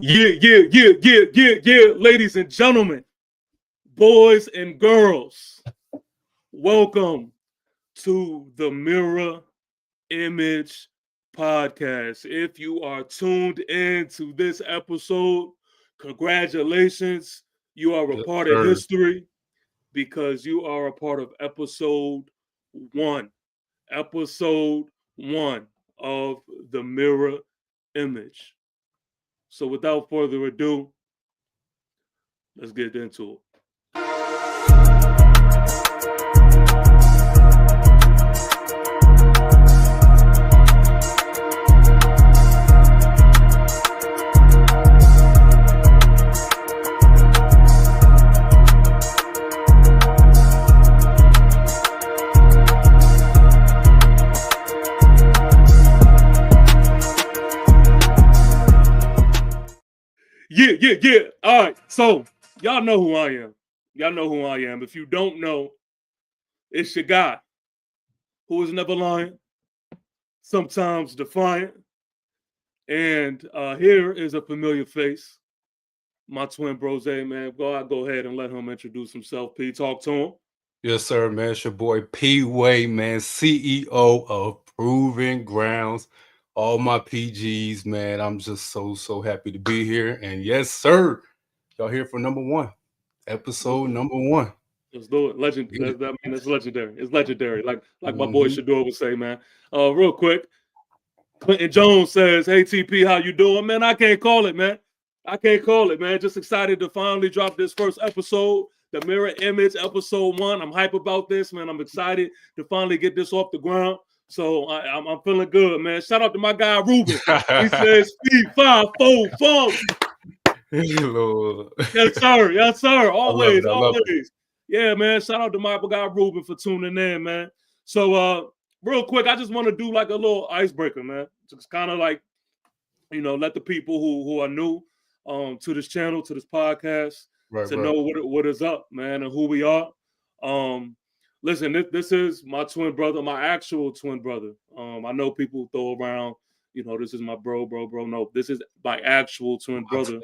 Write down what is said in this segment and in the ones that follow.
Yeah, ladies and gentlemen, boys and girls, welcome to the Mirror Image Podcast. If you are tuned in to this episode, congratulations. You are a part of history because you are a part of episode one. Episode one of the Mirror Image. So without further ado, let's get into it. Yeah. All right. So y'all know who I am. If you don't know, it's your guy who is never lying, sometimes defiant. And here is a familiar face. My twin Brose, man. Go ahead and let him introduce himself. P, talk to him. Yes, sir, man. It's your boy P Way, man, CEO of Proving Grounds. All my PGs, man. I'm just so happy to be here. And yes, sir, y'all here for number one, episode number one. Let's do it. It's legendary. It's legendary. Like my boy Shedeur would say, man. Real quick, Clinton Jones says, "Hey TP, how you doing, man? I can't call it, man. Just excited to finally drop this first episode, the Mirror Image episode 1. I'm hype about this, man. I'm excited to finally get this off the ground. So I'm feeling good, man. Shout out to my guy Ruben. He says speed 544. Yes, sir. Always. Yeah, man. Shout out to my guy Ruben for tuning in, man. So real quick, I just want to do like a little icebreaker, man. Just kind of like, let the people who are new to this channel, to this podcast, know what is up, man, and who we are. Listen, this is my twin brother, my actual twin brother. I know people throw around, this is my bro. No, this is my actual twin brother.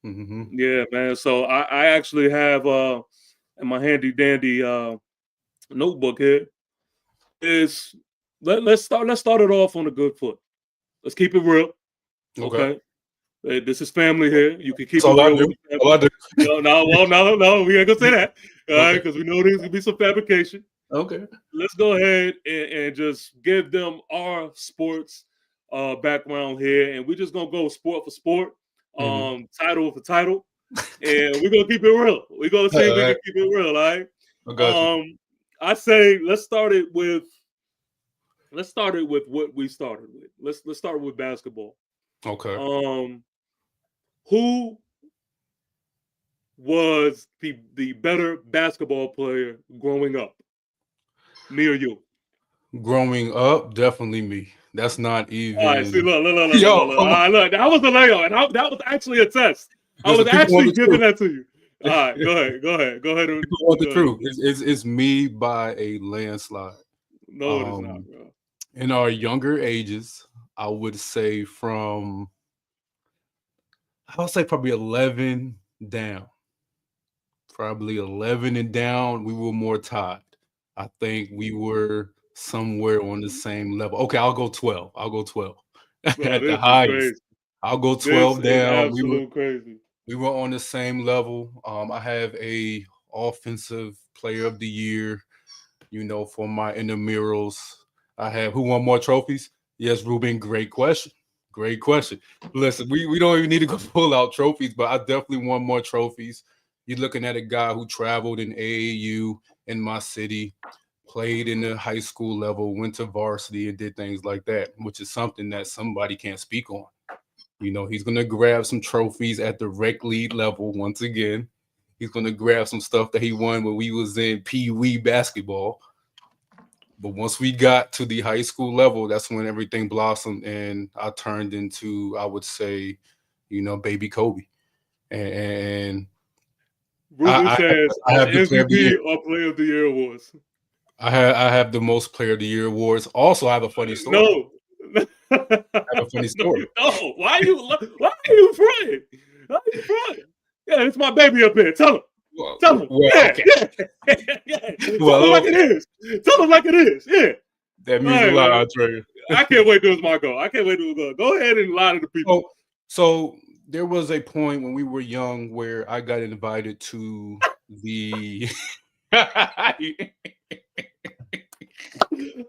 Yeah, man. So I actually have in my handy dandy notebook here is let's start it off on a good foot. Let's keep it real. Okay. This is family here. You can keep it real. No, we ain't gonna say that. All right, because we know there's gonna be some fabrication. Okay. Let's go ahead and just give them our sports background here, and we're just gonna go sport for sport, title for title, and we're gonna keep it real. We're gonna see if we can keep it real, all right? I say let's start it with what we started with. Let's start with basketball. Okay. Who was the better basketball player growing up? Me or you? Growing up, definitely me. That's not even. All right, see, look. Look, that was a layup, and that was actually a test. I was actually giving that to you. All right, go ahead. People want the truth. It's me by a landslide. No, it is not, bro. In our younger ages, I would say probably 11 down. Probably 11 and down, we were more tied. I think we were somewhere on the same level. Okay, I'll go 12. Bro, At the highest. I'll go 12 down. Crazy. We were on the same level. I have a offensive player of the year, for my intramurals. I have who won more trophies? Yes, Ruben, great question. Listen, we don't even need to go pull out trophies, but I definitely won more trophies. You're looking at a guy who traveled in AAU in my city, played in the high school level, went to varsity and did things like that, which is something that somebody can't speak on. He's going to grab some trophies at the rec league level once again. He's going to grab some stuff that he won when we was in Pee Wee basketball. But once we got to the high school level, that's when everything blossomed and I turned into, I would say, baby Kobe. And Ruben says I have the MVP or Player of the Year awards. I have the most Player of the Year awards. Also, I have a funny story. No. I have a funny story. No, why are you afraid? it's my baby up here. Tell him. Well, Tell him. okay. Yeah. Tell him like it is. Tell him like it is. Yeah. That means a lot, Andre. I can't wait till it's my go. I can't wait till it's go. Go ahead and lie to the people. So there was a point when we were young where I got invited to the.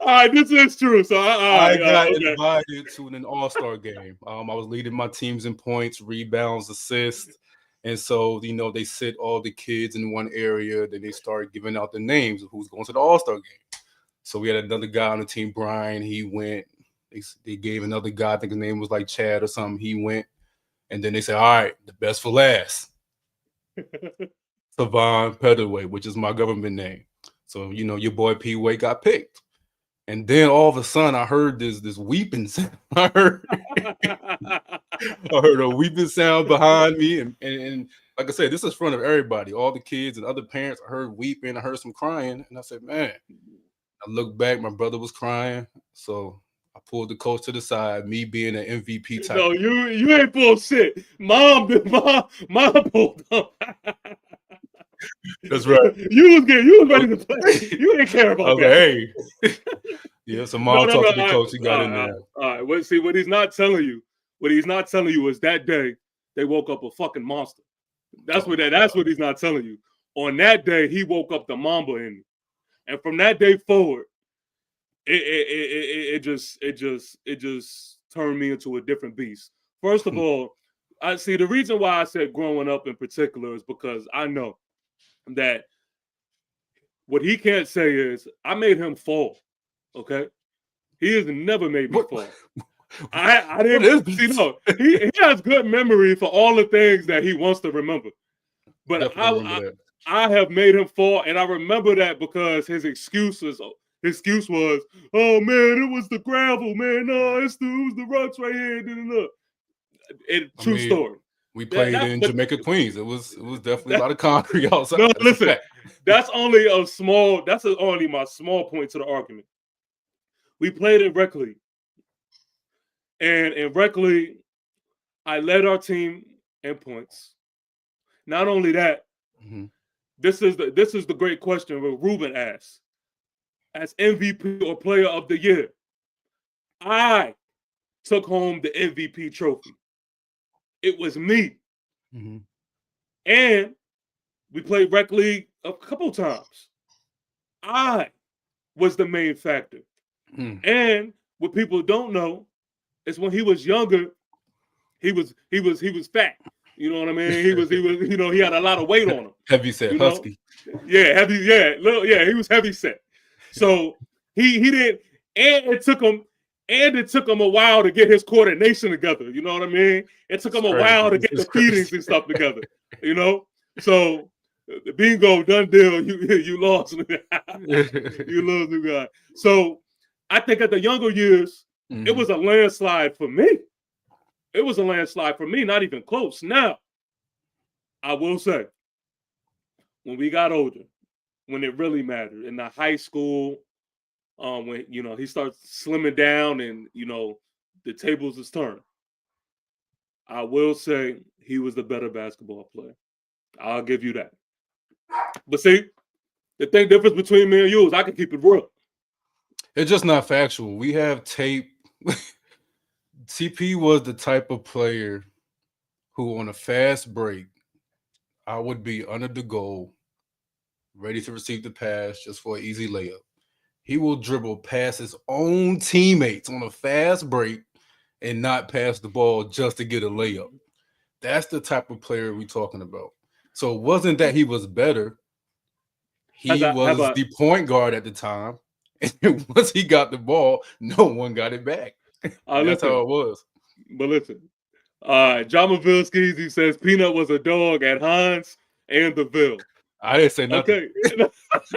All right, this is true. So I got invited to an all-star game. I was leading my teams in points, rebounds, assists. And so, they sit all the kids in one area. Then they start giving out the names of who's going to the all-star game. So we had another guy on the team, Brian. He went. They gave another guy, I think his name was like Chad or something. He went. And then they said, all right, the best for last. Savon Peddleway, which is my government name. So, your boy P-Way got picked. And then all of a sudden, I heard this weeping sound. I heard a weeping sound behind me. And like I said, this is in front of everybody, all the kids and other parents. I heard weeping. I heard some crying. And I said, man, I looked back. My brother was crying. So I pulled the coach to the side, me being an MVP type. No, you ain't bullshit. Mom pulled up. That's right. You was ready to play. You didn't care about that. Hey. Yeah, so mom talked to the coach. He got in there. All right. See, what he's not telling you is that day they woke up a fucking monster. That's what he's not telling you. On that day, he woke up the Mamba in me. And from that day forward, it just turned me into a different beast. First of all, I see the reason why I said growing up in particular is because I know that what he can't say is I made him fall. Okay, he has never made me fall. I didn't. He has good memory for all the things that he wants to remember. But I have made him fall, and I remember that because his excuse was, oh man, it was the gravel, man. No, it was the rocks right here. True story. We played in Jamaica, Queens. It was definitely a lot of concrete outside. No, listen, that's only my small point to the argument. We played in Rec League. And in Rec League, I led our team in points. Not only that, this is the great question that Ruben asked. As MVP or Player of the Year, I took home the MVP trophy. It was me. And we played Rec League a couple times. I was the main factor. And what people don't know is when he was younger, he was fat. You know what I mean? He was he had a lot of weight on him. Heavy set, husky. Yeah, heavy, he was heavy set. So he didn't, and it took him a while to get his coordination together. You know what I mean? It took him a while to get the feedings and stuff together. So the bingo, done deal. You lost. You lost, new guy. So I think at the younger years, it was a landslide for me. It was a landslide for me, not even close. Now, I will say, when we got older, when it really mattered in the high school, when he starts slimming down and the tables is turned, I will say he was the better basketball player. I'll give you that. But see, the thing difference between me and you is I can keep it real. It's just not factual. We have tape. TP was the type of player who, on a fast break, I would be under the goal, ready to receive the pass just for an easy layup. He will dribble past his own teammates on a fast break and not pass the ball just to get a layup. That's the type of player we're talking about. So it wasn't that he was better. He was the point guard at the time. And once he got the ball, no one got it back. That's how it was. But listen, John Mavilski, he says Peanut was a dog at Hines and the Ville. I didn't say nothing. Okay.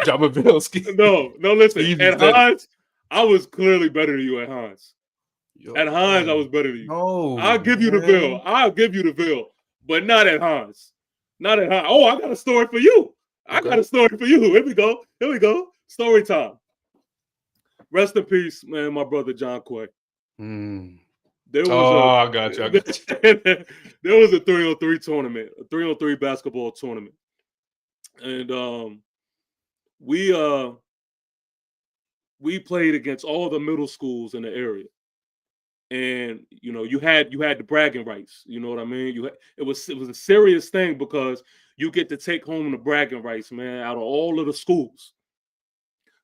John Mavilski. No, listen. At Hines, I was clearly better than you at Hines. At Hines, I was better than you. No, I'll give you the Ville. I'll give you the Ville, but not at Hines. Not at Hines. Oh, I got a story for you. I got a story for you. Here we go. Story time. Rest in peace, man, my brother John Quay. There was I got you. there was a 3-on-3 tournament, a 3-on-3 basketball tournament, and we played against all the middle schools in the area. And you had the bragging rights. You know what I mean? It was a serious thing because you get to take home the bragging rights, man, out of all of the schools.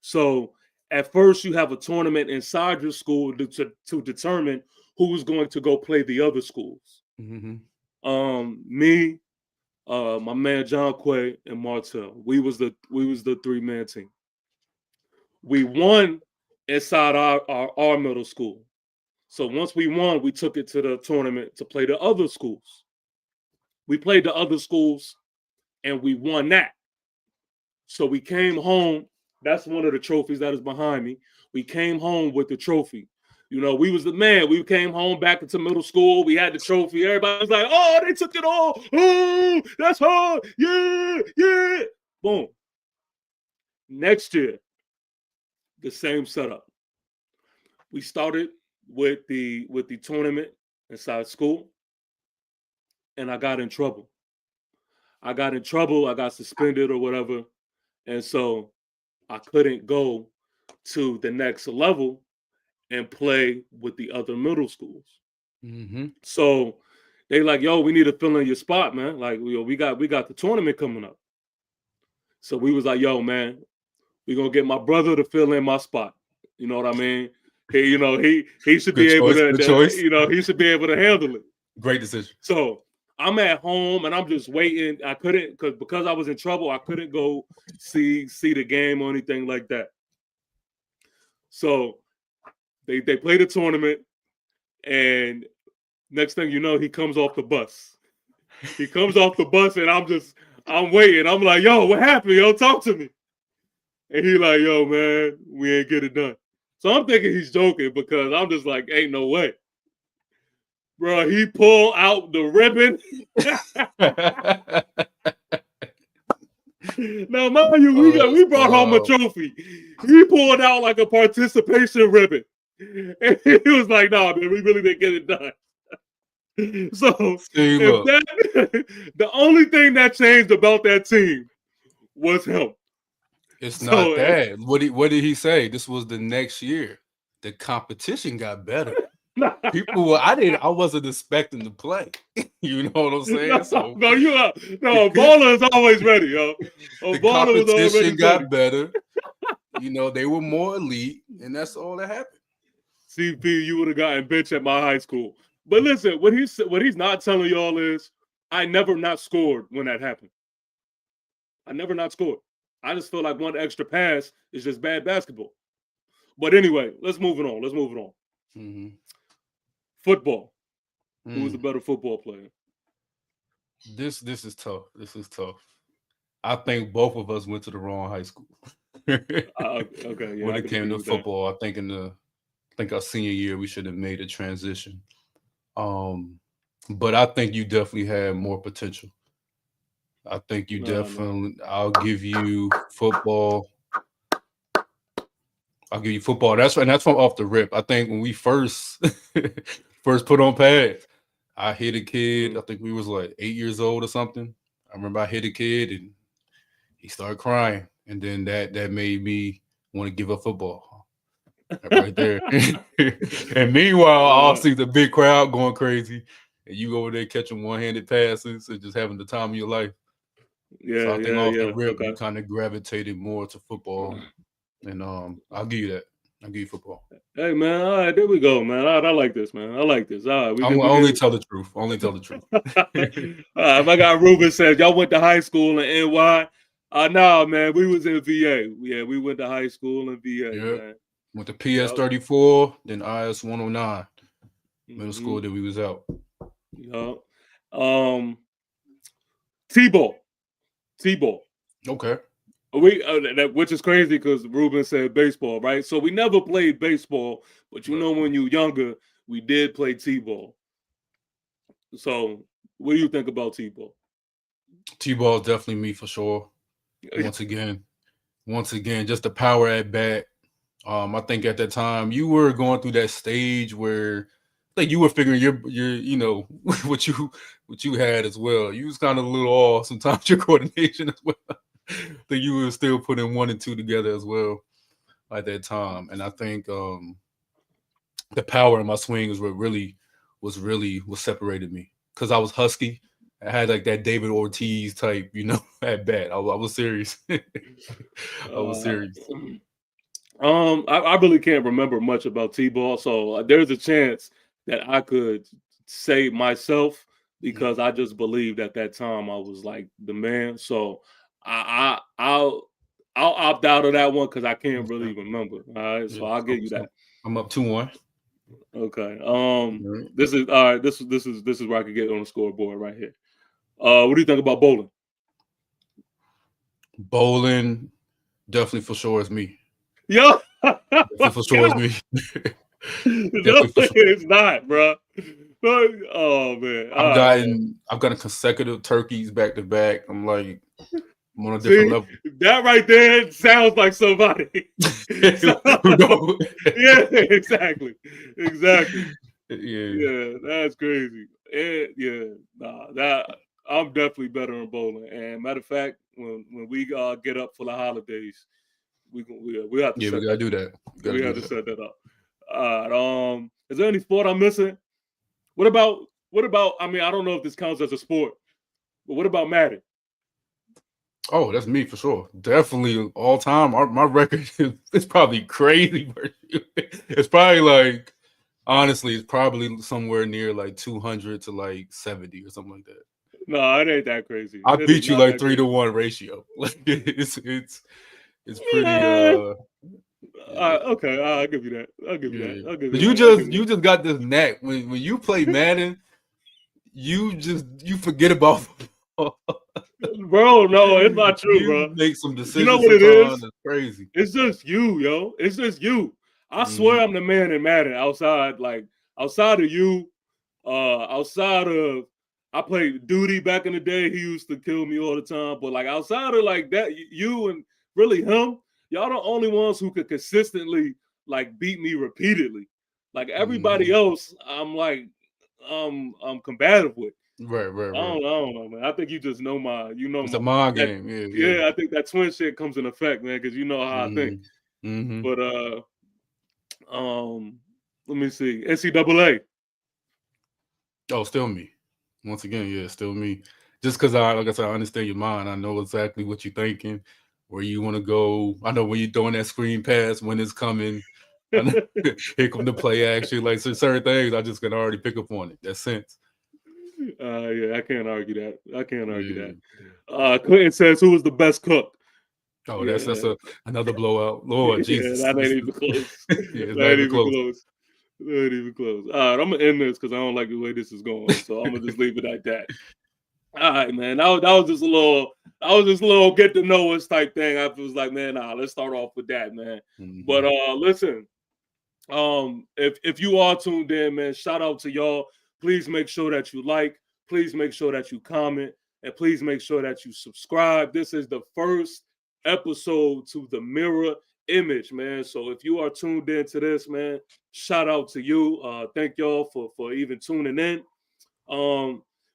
So at first you have a tournament inside your school to determine who's going to go play the other schools. Me, my man John Quay, and Martell. We was the 3-man team. We won inside our middle school. So once we won, we took it to the tournament to play the other schools. We played the other schools and we won that. So we came home. That's one of the trophies that is behind me. We came home with the trophy. We was the man. We came home back into middle school. We had the trophy. Everybody was like, oh, they took it all. Oh, that's hard. Yeah, yeah. Boom. Next year, the same setup. We started with the tournament inside school, and I got in trouble. I got suspended or whatever, and so I couldn't go to the next level and play with the other middle schools. So they like, yo, we need to fill in your spot, man. Like, we got the tournament coming up. So we was like, yo, man, we're gonna get my brother to fill in my spot. You know what I mean? He should be able to he should be able to handle it. Great decision. So I'm at home and I'm just waiting. I couldn't because I was in trouble. I couldn't go see the game or anything like that. So they play the tournament, and next thing you know, he comes off the bus. He comes off the bus, and I'm waiting. I'm like, yo, what happened? Yo, talk to me. And he like, yo, man, we ain't get it done. So I'm thinking he's joking because I'm just like, ain't no way. Bro, he pulled out the ribbon. Now, mind you, we brought home a trophy. He pulled out like a participation ribbon. And he was like, nah, man, we really didn't get it done. So the only thing that changed about that team was him. It's not that. What did he say? This was the next year. The competition got better. I wasn't expecting to play. You know what I'm saying? A baller is always ready, yo. The competition got better. They were more elite, and that's all that happened. CP, you would have gotten bench at my high school. But listen, what he's not telling y'all is I never not scored when that happened. I never not scored. I just feel like one extra pass is just bad basketball. But anyway, let's move it on. Football. Who was the better football player? This is tough. I think both of us went to the wrong high school. Okay. Yeah, when it came to football, I think our senior year we should have made a transition. But I think you definitely had more potential. I think you definitely. I'll give you football. That's right. That's from off the rip. I think when we first put on pads, I hit a kid. I think we was like 8 years old or something. I remember I hit a kid and he started crying, and then that made me want to give up football. Right there. And meanwhile, I'll see the big crowd going crazy, and you over there catching one-handed passes and just having the time of your life. Yeah, so I think off the rip, you kind of gravitated more to football, and I'll give you that. I'll give you football. Hey man, all right, there we go, man. I like this, man. I like this. All right, we only tell the truth. Only tell the truth. My guy Ruben says y'all went to high school in NY. Nah, man, we was in VA. Yeah, we went to high school in VA. Yep. Man. Went to PS 34, then IS 109. Middle school that we was out. Yeah. T-ball. Okay. Which is crazy because Ruben said baseball, right? So we never played baseball, but when you're younger, we did play T-ball. So what do you think about T-ball? T-ball is definitely me for sure. Once again, just the power at bat. I think at that time you were going through that stage where like you were figuring your what you had as well. You was kind of a little off sometimes your coordination as well. That you were still putting 1 and 2 together as well at that time. And I think the power in my swing is what what separated me. Because I was husky. I had like that David Ortiz type, at bat. I was serious. I was serious. I really can't remember much about T-ball, so there's a chance that I could say myself because I just believed at that time I was like the man. So I'll opt out of that one because I can't really remember. All right, so I'll give you that. I'm up 2-1. Okay. This is all right. This is where I could get on the scoreboard right here. What do you think about bowling? Bowling, definitely for sure is me. Yo, definitely for sure is me. No, it's not, bro. Oh man, I've gotten consecutive turkeys back to back. I'm like, I'm on a different level. That right there sounds like somebody. Yeah, exactly. Yeah, that's crazy. That I'm definitely better in bowling. And matter of fact, when we get up for the holidays, we have to. Yeah, we gotta do that. We have to set that up. All right. Is there any sport I'm missing? What about? I mean, I don't know if this counts as a sport, but what about Madden? Oh, that's me for sure. Definitely all time. My record is probably crazy. It's probably like, honestly, it's probably somewhere near like 200 to like 70 or something like that. No, it ain't that crazy. I beat you like 3-1 ratio. Like it's pretty. Okay, I'll give you that. I'll give you that. You just got this knack when you play Madden. You forget about. Bro, no, it's not true, bro. Make some decisions. You know what it is? That's crazy. It's just you, yo. It's just you. I swear I'm the man in Madden. Outside of you, outside of I played Duty back in the day. He used to kill me all the time. But like outside of like that, you and really him, y'all the only ones who could consistently like beat me repeatedly. Like everybody else, I'm like I'm combative with. Right. I don't know, man. I think you just know it's a mind game. Yeah, I think that twin shit comes in effect, man, because you know how I think. But let me see. NCAA. Oh, still me. Once again, yeah, still me. Just because like I said, I understand your mind. I know exactly what you're thinking, where you want to go. I know when you're throwing that screen pass, when it's coming. Here come the play action. Like certain things, I just can already pick up on it. That sense. Yeah, I can't argue that. Clinton says, "Who was the best cook?" Oh, that's another blowout. Lord Jesus, that ain't even close. That ain't even close. Not even close. All right, I'm gonna end this because I don't like the way this is going, so I'm gonna just leave it like that. All right, man. That was just a little get to know us type thing. I was like, man, let's start off with that, man. But listen, if you are tuned in, man, shout out to y'all. Please make sure that you like. Please make sure that you comment, and please make sure that you subscribe. This is the first episode to the Mirror Image, man. So if you are tuned into this, man, shout out to you. Thank y'all for even tuning in.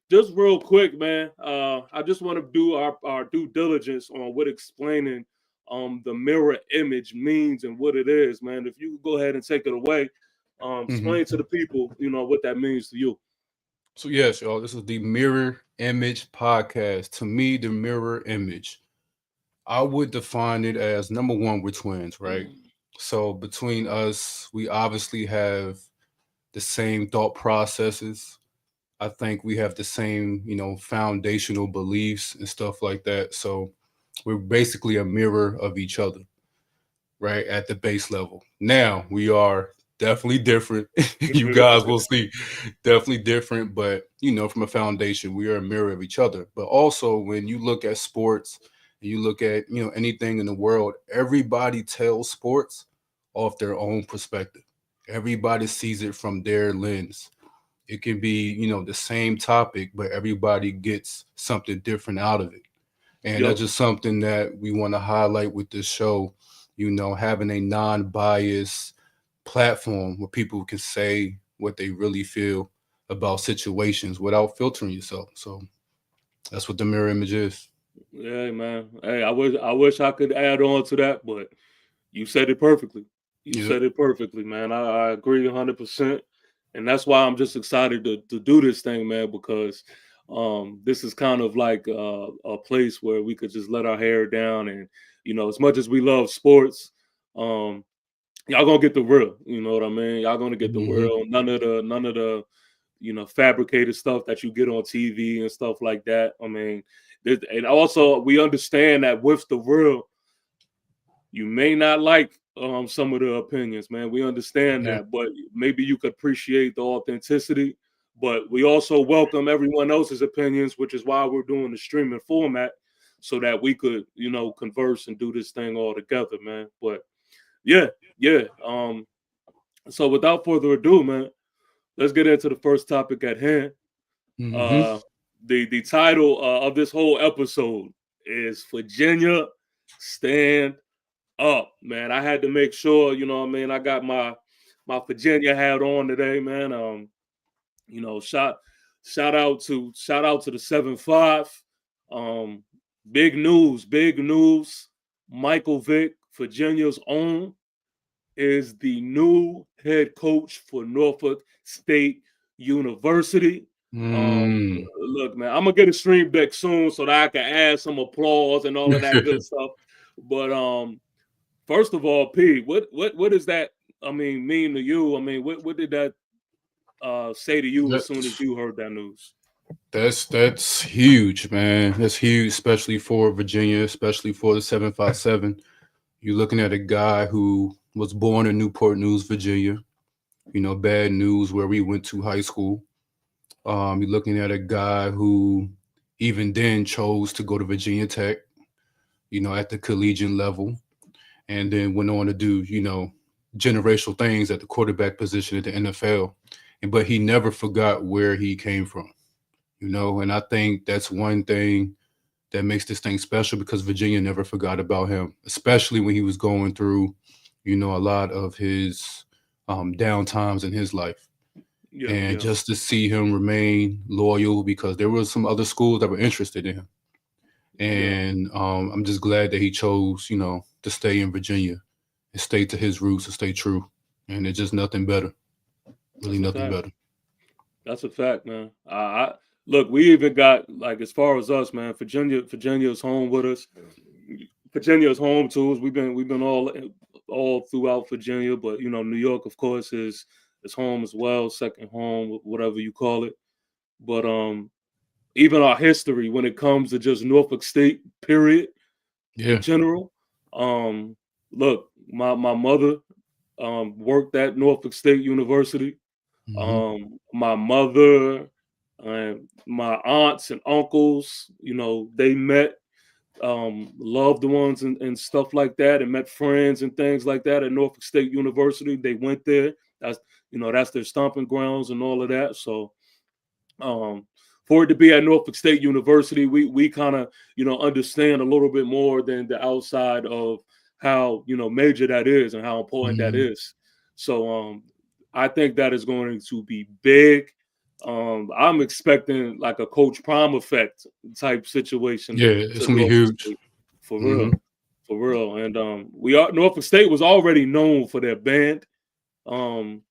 Just real quick, man. I just want to do our due diligence on what explaining the mirror image means and what it is, man. If you could go ahead and take it away, explain to the people, what that means to you. So yes, y'all, this is the Mirror Image podcast. To me, the mirror image, I would define it as number one, we're twins, right? So between us, we obviously have the same thought processes. I think we have the same, foundational beliefs and stuff like that. So we're basically a mirror of each other, right? At the base level. Now we are definitely different. You guys will see, definitely different. But, from a foundation, we are a mirror of each other. But also when you look at sports, and you look at, anything in the world, everybody tells sports off their own perspective. Everybody sees it from their lens. It can be, the same topic, but everybody gets something different out of it. And that's just something that we want to highlight with this show, having a non-biased platform where people can say what they really feel about situations without filtering yourself. So that's what the mirror image is. Yeah, man. Hey, I wish I could add on to that, but you said it perfectly. You Yep. said it perfectly, man. I agree 100%. And that's why I'm just excited to do this thing, man, because this is kind of like a place where we could just let our hair down. And, as much as we love sports, um, y'all gonna get the real. You know what I mean? Y'all gonna get the Hmm. real. None of the fabricated stuff that you get on TV and stuff like that. I mean, and also we understand that with the real, you may not like some of the opinions, man. We understand Yeah. that, but maybe you could appreciate the authenticity. But we also welcome everyone else's opinions, which is why we're doing the streaming format, so that we could, converse and do this thing all together, man. But yeah, yeah. So without further ado, man, let's get into the first topic at hand. Hmm. Uh, the title of this whole episode is Virginia Stand Up, man. I had to make sure, what I mean, I got my Virginia hat on today, man. You know, shout out to the 7-5. Um, big news. Michael Vick, Virginia's own, is the new head coach for Norfolk State University. Mm. Look, man, I'm gonna get a stream deck soon so that I can add some applause and all of that good stuff. But first of all, P, what does that mean to you? I mean, what did that say to you as soon as That's you heard that news? that's huge, man. That's huge, especially for Virginia, especially for the 757. You're looking at a guy who was born in Newport News, Virginia. Bad news where we went to high school. You're looking at a guy who even then chose to go to Virginia Tech, at the collegiate level, and then went on to do, generational things at the quarterback position at the NFL. But he never forgot where he came from, and I think that's one thing that makes this thing special because Virginia never forgot about him, especially when he was going through, a lot of his down times in his life. Yeah, And yeah, just to see him remain loyal because there were some other schools that were interested in him. yeah. And I'm just glad that he chose, to stay in Virginia and stay to his roots and stay true. And it's just nothing better, really That's a nothing fact. better. That's a fact, man. I look, we even got like as far as us, man. Virginia's home with us. Virginia's home to us. We've been all throughout Virginia, but New York, of course, is home as well, second home, whatever you call it. But even our history when it comes to just Norfolk State, period, in Yeah. general. Look, my mother worked at Norfolk State University. Hmm. My mother and my aunts and uncles, they met loved ones and stuff like that, and met friends and things like that at Norfolk State University. They went there. That's their stomping grounds and all of that. So um, for it to be at Norfolk State University, we kind of understand a little bit more than the outside of how major that is and how important that Hmm. is. So I think that is going to be big. I'm expecting like a Coach Prime effect type situation Yeah, it's to gonna be Norfolk huge. State, for Hmm. real, for real. And Norfolk State was already known for their band. Um,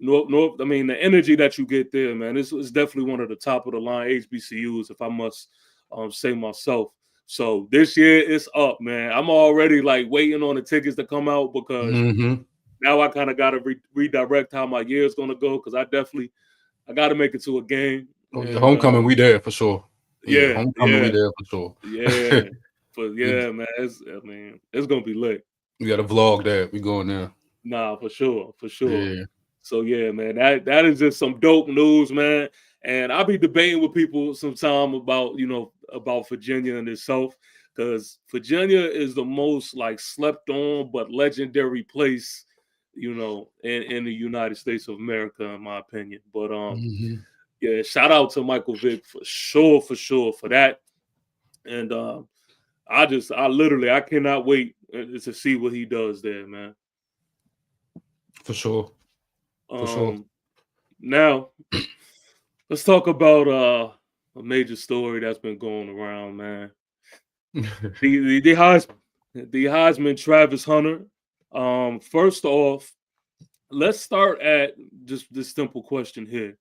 I mean, the energy that you get there, man, it's definitely one of the top of the line HBCUs, if I must say myself. So this year it's up, man. I'm already like waiting on the tickets to come out because Hmm. now I kind of got to redirect how my year is going to go because I got to make it to a game. Oh yeah, And homecoming, we there for sure. Yeah, yeah, homecoming, we yeah, there for sure. yeah. But we, yeah, man, it's gonna be lit. we got to vlog that. We going there. Nah, for sure, for sure. Yeah. So yeah, man, that is just some dope news, man. And I'll be debating with people sometime about about Virginia and itself, because Virginia is the most like slept on but legendary place, in the United States of America, in my opinion. But Hmm. yeah, shout out to Michael Vick for sure for that. And I cannot wait to see what he does there, man. For sure. For sure. Um, Now, let's talk about a major story that's been going around, man. The Heisman Travis Hunter. First off, let's start at just this simple question here.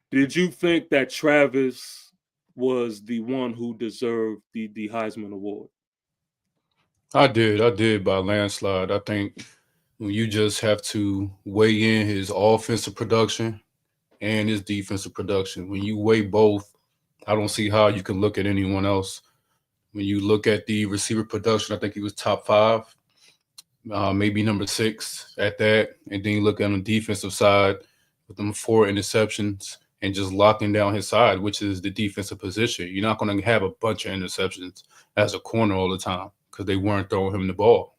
Did you think that Travis was the one who deserved the Heisman Award? I did by a landslide. I think when you just have to weigh in his offensive production and his defensive production, when you weigh both, I don't see how you can look at anyone else. When you look at the receiver production, I think he was top 5, maybe number 6 at that. And then you look on the defensive side with them 4 interceptions and just locking down his side, which is the defensive position. You're not going to have a bunch of interceptions as a corner all the time because they weren't throwing him the ball,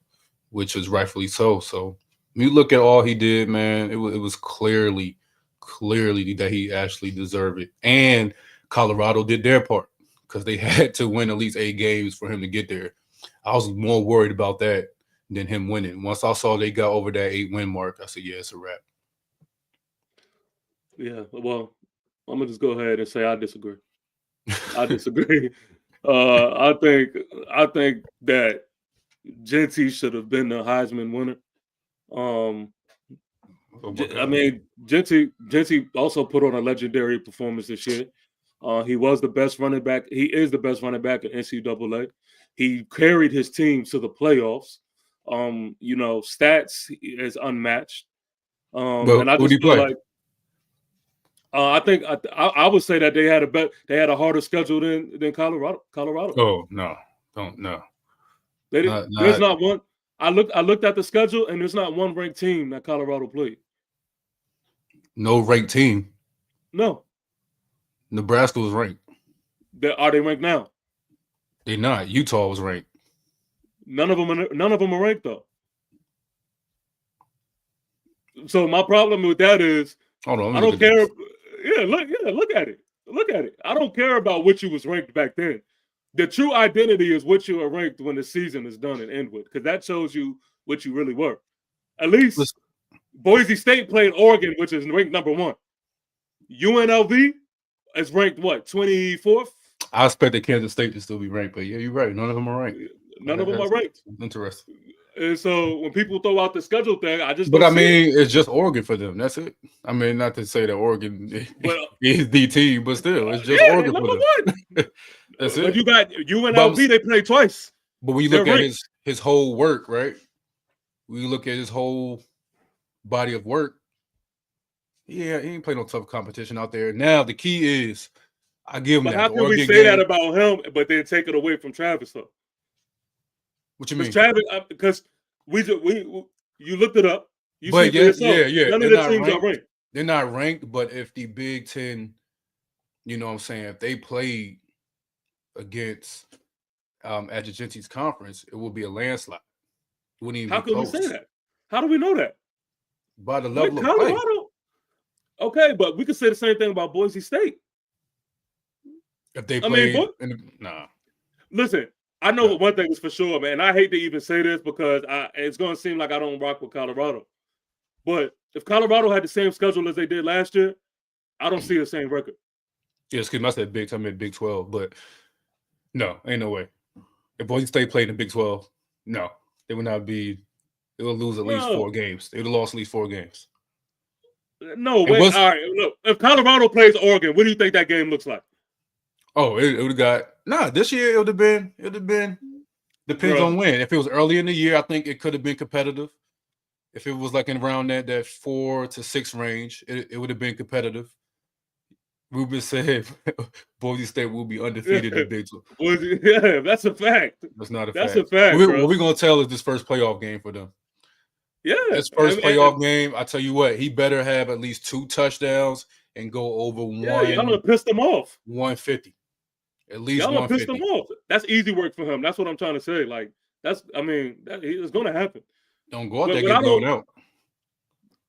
which is rightfully so. So when you look at all he did, man, it was clearly that he actually deserved it. And Colorado did their part because they had to win at least 8 games for him to get there. I was more worried about that than him winning. Once I saw they got over that 8-win mark, I said, yeah, it's a wrap. Yeah, well, I'm gonna just go ahead and say I disagree. I disagree. I think that Genty should have been the Heisman winner. I mean, Genty also put on a legendary performance this year. He was the best running back. He is the best running back in NCAA. He carried his team to the playoffs. Stats is unmatched. And I just feel like I think I would say that they had a harder schedule than Colorado. Oh no, don't no. There's not one. I looked at the schedule and there's not one ranked team that Colorado played. No ranked team. No. Nebraska was ranked. Are they ranked now? They're not. Utah was ranked. None of them are ranked though. So my problem with that is I don't care. Look at it. Look at it. I don't care about what you was ranked back then. The true identity is what you are ranked when the season is done and end with, because that shows you what you really were. At least Boise State played Oregon, which is ranked number 1. UNLV is ranked what, 24th? I expected Kansas State to still be ranked, but yeah, you're right. None of them are ranked. None of them are ranked. Interesting. And so when people throw out the schedule thing, I just. But I mean, it's just Oregon for them. That's it. I mean, not to say that Oregon is the team, but still, it's just Oregon for them. That's it. But you got UNLV. They played twice. But when you look at his whole work, right? When you look at his whole body of work, yeah, he ain't playing no tough competition out there. Now the key is, I give him that. But how can we say that about him, but then take it away from Travis though? What you mean? Travis, because you looked it up. You but see yourself. Yeah. None of the teams are ranked. They're not ranked, but if the Big Ten, you know what I'm saying, if they played against Adjutante's conference, it will be a landslide. It wouldn't even How be can close. we say that? How do we know that? By the level of play. Okay, but we could say the same thing about Boise State. If they play, nah. Listen, I know one thing is for sure, man. I hate to even say this because it's going to seem like I don't rock with Colorado. But if Colorado had the same schedule as they did last year, I don't see the same record. Yeah, excuse me, I said Big 10, I meant Big 12, but no, ain't no way. If Boise State played in the Big 12, no, they would not be. They would lose at least 4 games. They would have lost at least 4 games. No, wait. All right, look. If Colorado plays Oregon, what do you think that game looks like? Oh, it would have got this year. It would have been. Depends on when. If it was early in the year, I think it could have been competitive. If it was like in around that 4 to 6 range, it would have been competitive. Ruben said Boise State will be undefeated in Big 12. Yeah, that's a fact. That's not a fact. That's a fact. What we're going to tell is this first playoff game for them. Yeah. This first playoff game, I tell you what, he better have at least 2 touchdowns and go over one. Yeah, y'all gonna piss them off. 150. At least y'all gonna piss them off. That's easy work for him. That's what I'm trying to say. Like, it's going to happen. Don't go out there and get blown out.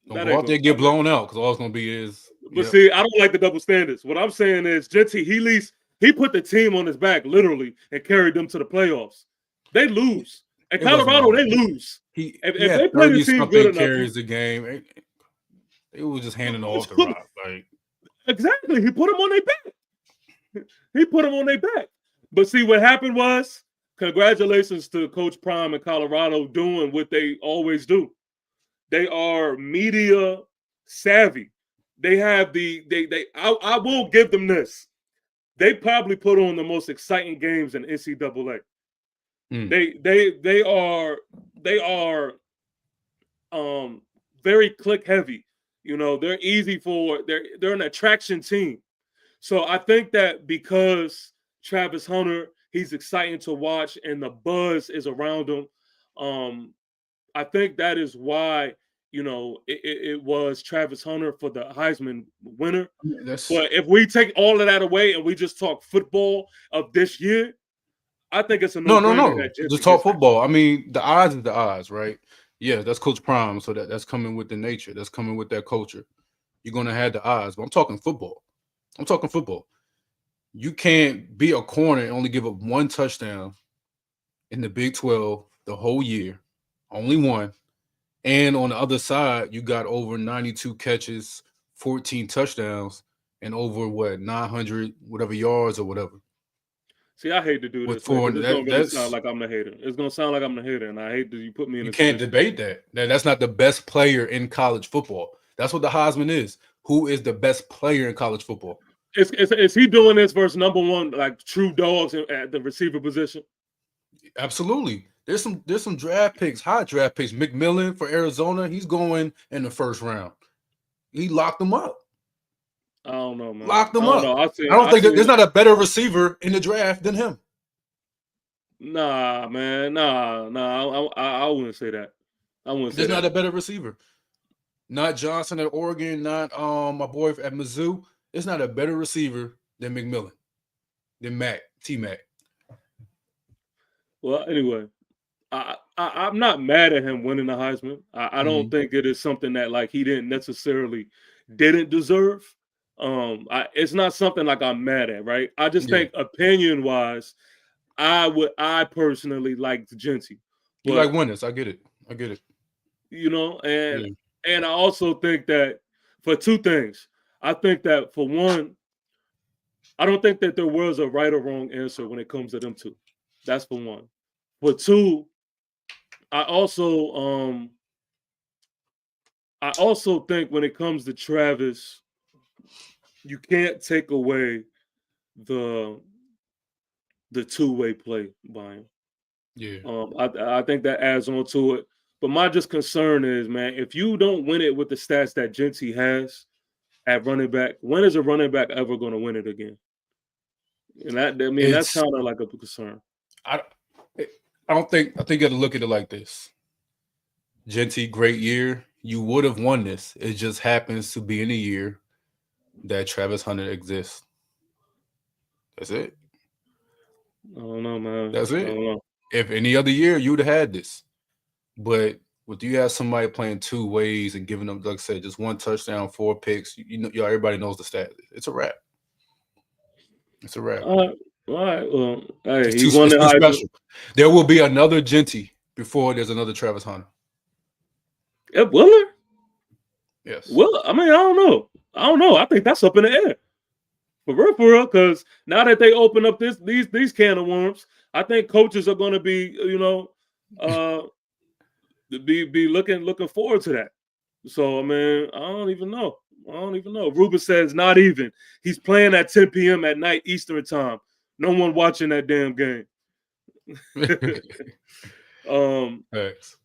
Don't go out there and get blown out because all it's going to be is. But see, I don't like the double standards. What I'm saying is, Genty, he put the team on his back literally and carried them to the playoffs. They lose. At Colorado, they lose. If they play the team good enough, carries the game. It was just handing off the rock. Like exactly, he put them on their back. He put them on their back. But see, what happened was, congratulations to Coach Prime in Colorado doing what they always do. They are media savvy. They have I will give them this. They probably put on the most exciting games in NCAA. They are very click heavy. You know, they're easy they're an attraction team. So I think that because Travis Hunter, he's exciting to watch and the buzz is around him. I think that is why, you know, it was Travis Hunter for the Heisman winner. But if we take all of that away and we just talk football of this year, I think it's a no. Just talk football. I mean, the odds is the odds, right? Yeah, that's Coach Prime, so that's coming with the nature. That's coming with that culture. You're gonna have the odds, but I'm talking football. You can't be a corner and only give up one touchdown in the Big 12 the whole year, only one. And on the other side, you got over 92 catches, 14 touchdowns, and over 900 whatever yards or whatever. See, I hate to do this, man, it's gonna really sound like I'm the hater. It's gonna sound like I'm the hater, and I hate that you put me in. You can't debate that. That's not the best player in college football. That's what the Heisman is. Who is the best player in college football? Is he doing this versus number one, like true dogs at the receiver position? Absolutely. There's some draft picks, high draft picks. McMillan for Arizona, he's going in the first round. He locked them up. I don't know, man. Locked them up. I don't think there's not a better receiver in the draft than him. Nah, man. Nah. I wouldn't say that. I wouldn't say there's not a better receiver. Not Johnson at Oregon, not my boy at Mizzou. It's not a better receiver than McMillan, than T-Mac. Well, anyway, I'm not mad at him winning the Heisman. I don't think it is something that like he didn't deserve. It's not something like I'm mad at, right? I just think opinion wise, I personally like Genty. You like winners, I get it. You know, and I also think that for two things. I think that for one, I don't think that there was a right or wrong answer when it comes to them two. That's for one. For two, I also think when it comes to Travis, you can't take away the two-way play by him. Yeah. I think that adds on to it. But my just concern is, man, if you don't win it with the stats that Genty has at running back, when is a running back ever going to win it again? And that's kind of like a concern. I think you got to look at it like this. Genty, great year. You would have won this. It just happens to be in a year that Travis Hunter exists. That's it. I don't know, man. That's it. If any other year, you would have had this. But with you have somebody playing two ways and giving them, like I said, just one touchdown, 4 picks, you know, everybody knows the stat. It's a wrap. All right. Well, hey, it's too special. There will be another Genty before there's another Travis Hunter. Will there? Yes. Well, I mean, I don't know. I think that's up in the air. For real, because now that they open up these can of worms, I think coaches are going to be, you know, be looking forward to that. So, I mean, I don't even know. Ruben says not even. He's playing at 10 p.m. at night Eastern time. No one watching that damn game. Thanks.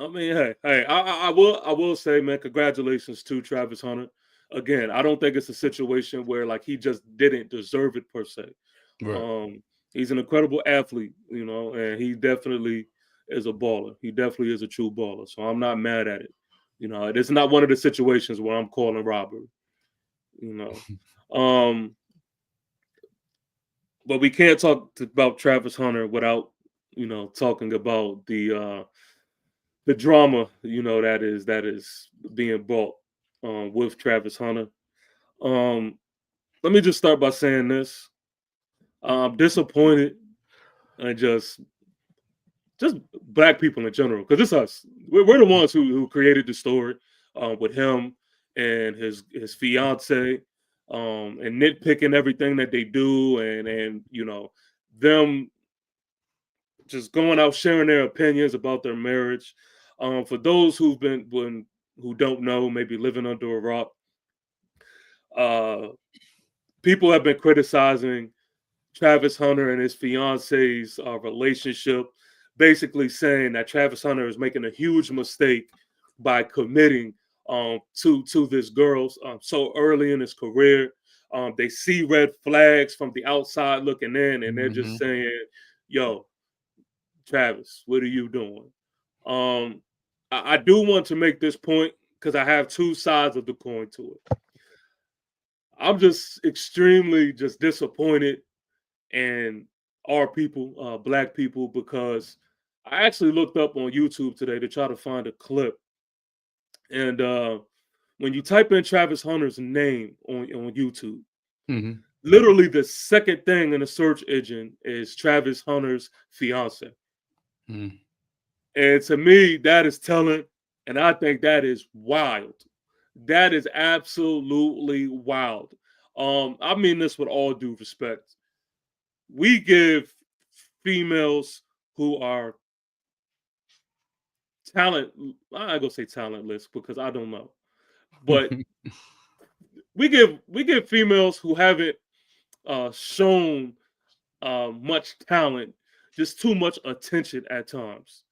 I mean, hey, I will say, man, congratulations to Travis Hunter. Again, I don't think it's a situation where like he just didn't deserve it per se. Right. He's an incredible athlete, you know, and he definitely is a baller. He definitely is a true baller. So I'm not mad at it. You know, it's not one of the situations where I'm calling robbery. You know, but we can't talk about Travis Hunter without, you know, talking about the drama, you know, that is being brought with Travis Hunter. Let me just start by saying this. I'm disappointed and just black people in general, because it's us. We're the ones who created the story with him and his fiance, and nitpicking everything that they do, and them just going out sharing their opinions about their marriage. For those who don't know, maybe living under a rock, uh, people have been criticizing Travis Hunter and his fiance's relationship, basically saying that Travis Hunter is making a huge mistake by committing to this girl so early in his career. They see red flags from the outside looking in, and they're just saying, "Yo, Travis, what are you doing?" Um, I do want to make this point because I have two sides of the coin to it. I'm just extremely just disappointed and our people, black people, because I actually looked up on YouTube today to try to find a clip. And when you type in Travis Hunter's name on YouTube, literally the second thing in the search engine is Travis Hunter's fiance. And to me, that is telling, and I think that is wild. That is absolutely wild. I mean this with all due respect. We give females who are talent, I'm not gonna say talentless because I don't know, but we give females who haven't shown much talent just too much attention at times.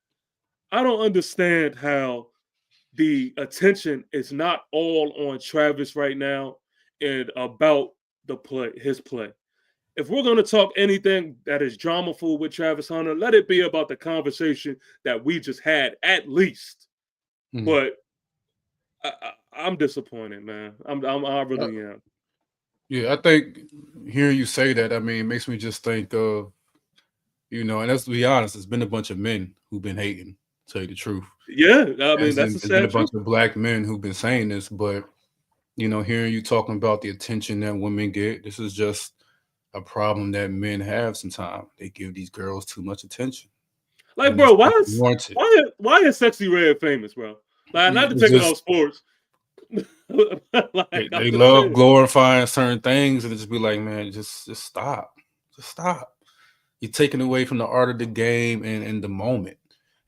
I don't understand how the attention is not all on Travis right now and about his play. If we're going to talk anything that is dramaful with Travis Hunter, let it be about the conversation that we just had, at least. But I'm disappointed, man. I really am. Yeah, I think hearing you say that, I mean, it makes me just think of, and let's be honest, it's been a bunch of men who've been hating, to tell you the truth. Yeah, I mean, that's a there's been a sad bunch truth. of black men who've been saying this, but hearing you talking about the attention that women get, this is just a problem that men have sometimes. They give these girls too much attention. Like, And bro, it's why not is warranted. Sexy Red famous, bro? Like, not to It's take it just off sports. Like, I'm they just love saying. glorifying certain things, and it just be like, man, just stop. Just stop. You're taking away from the art of the game and the moment.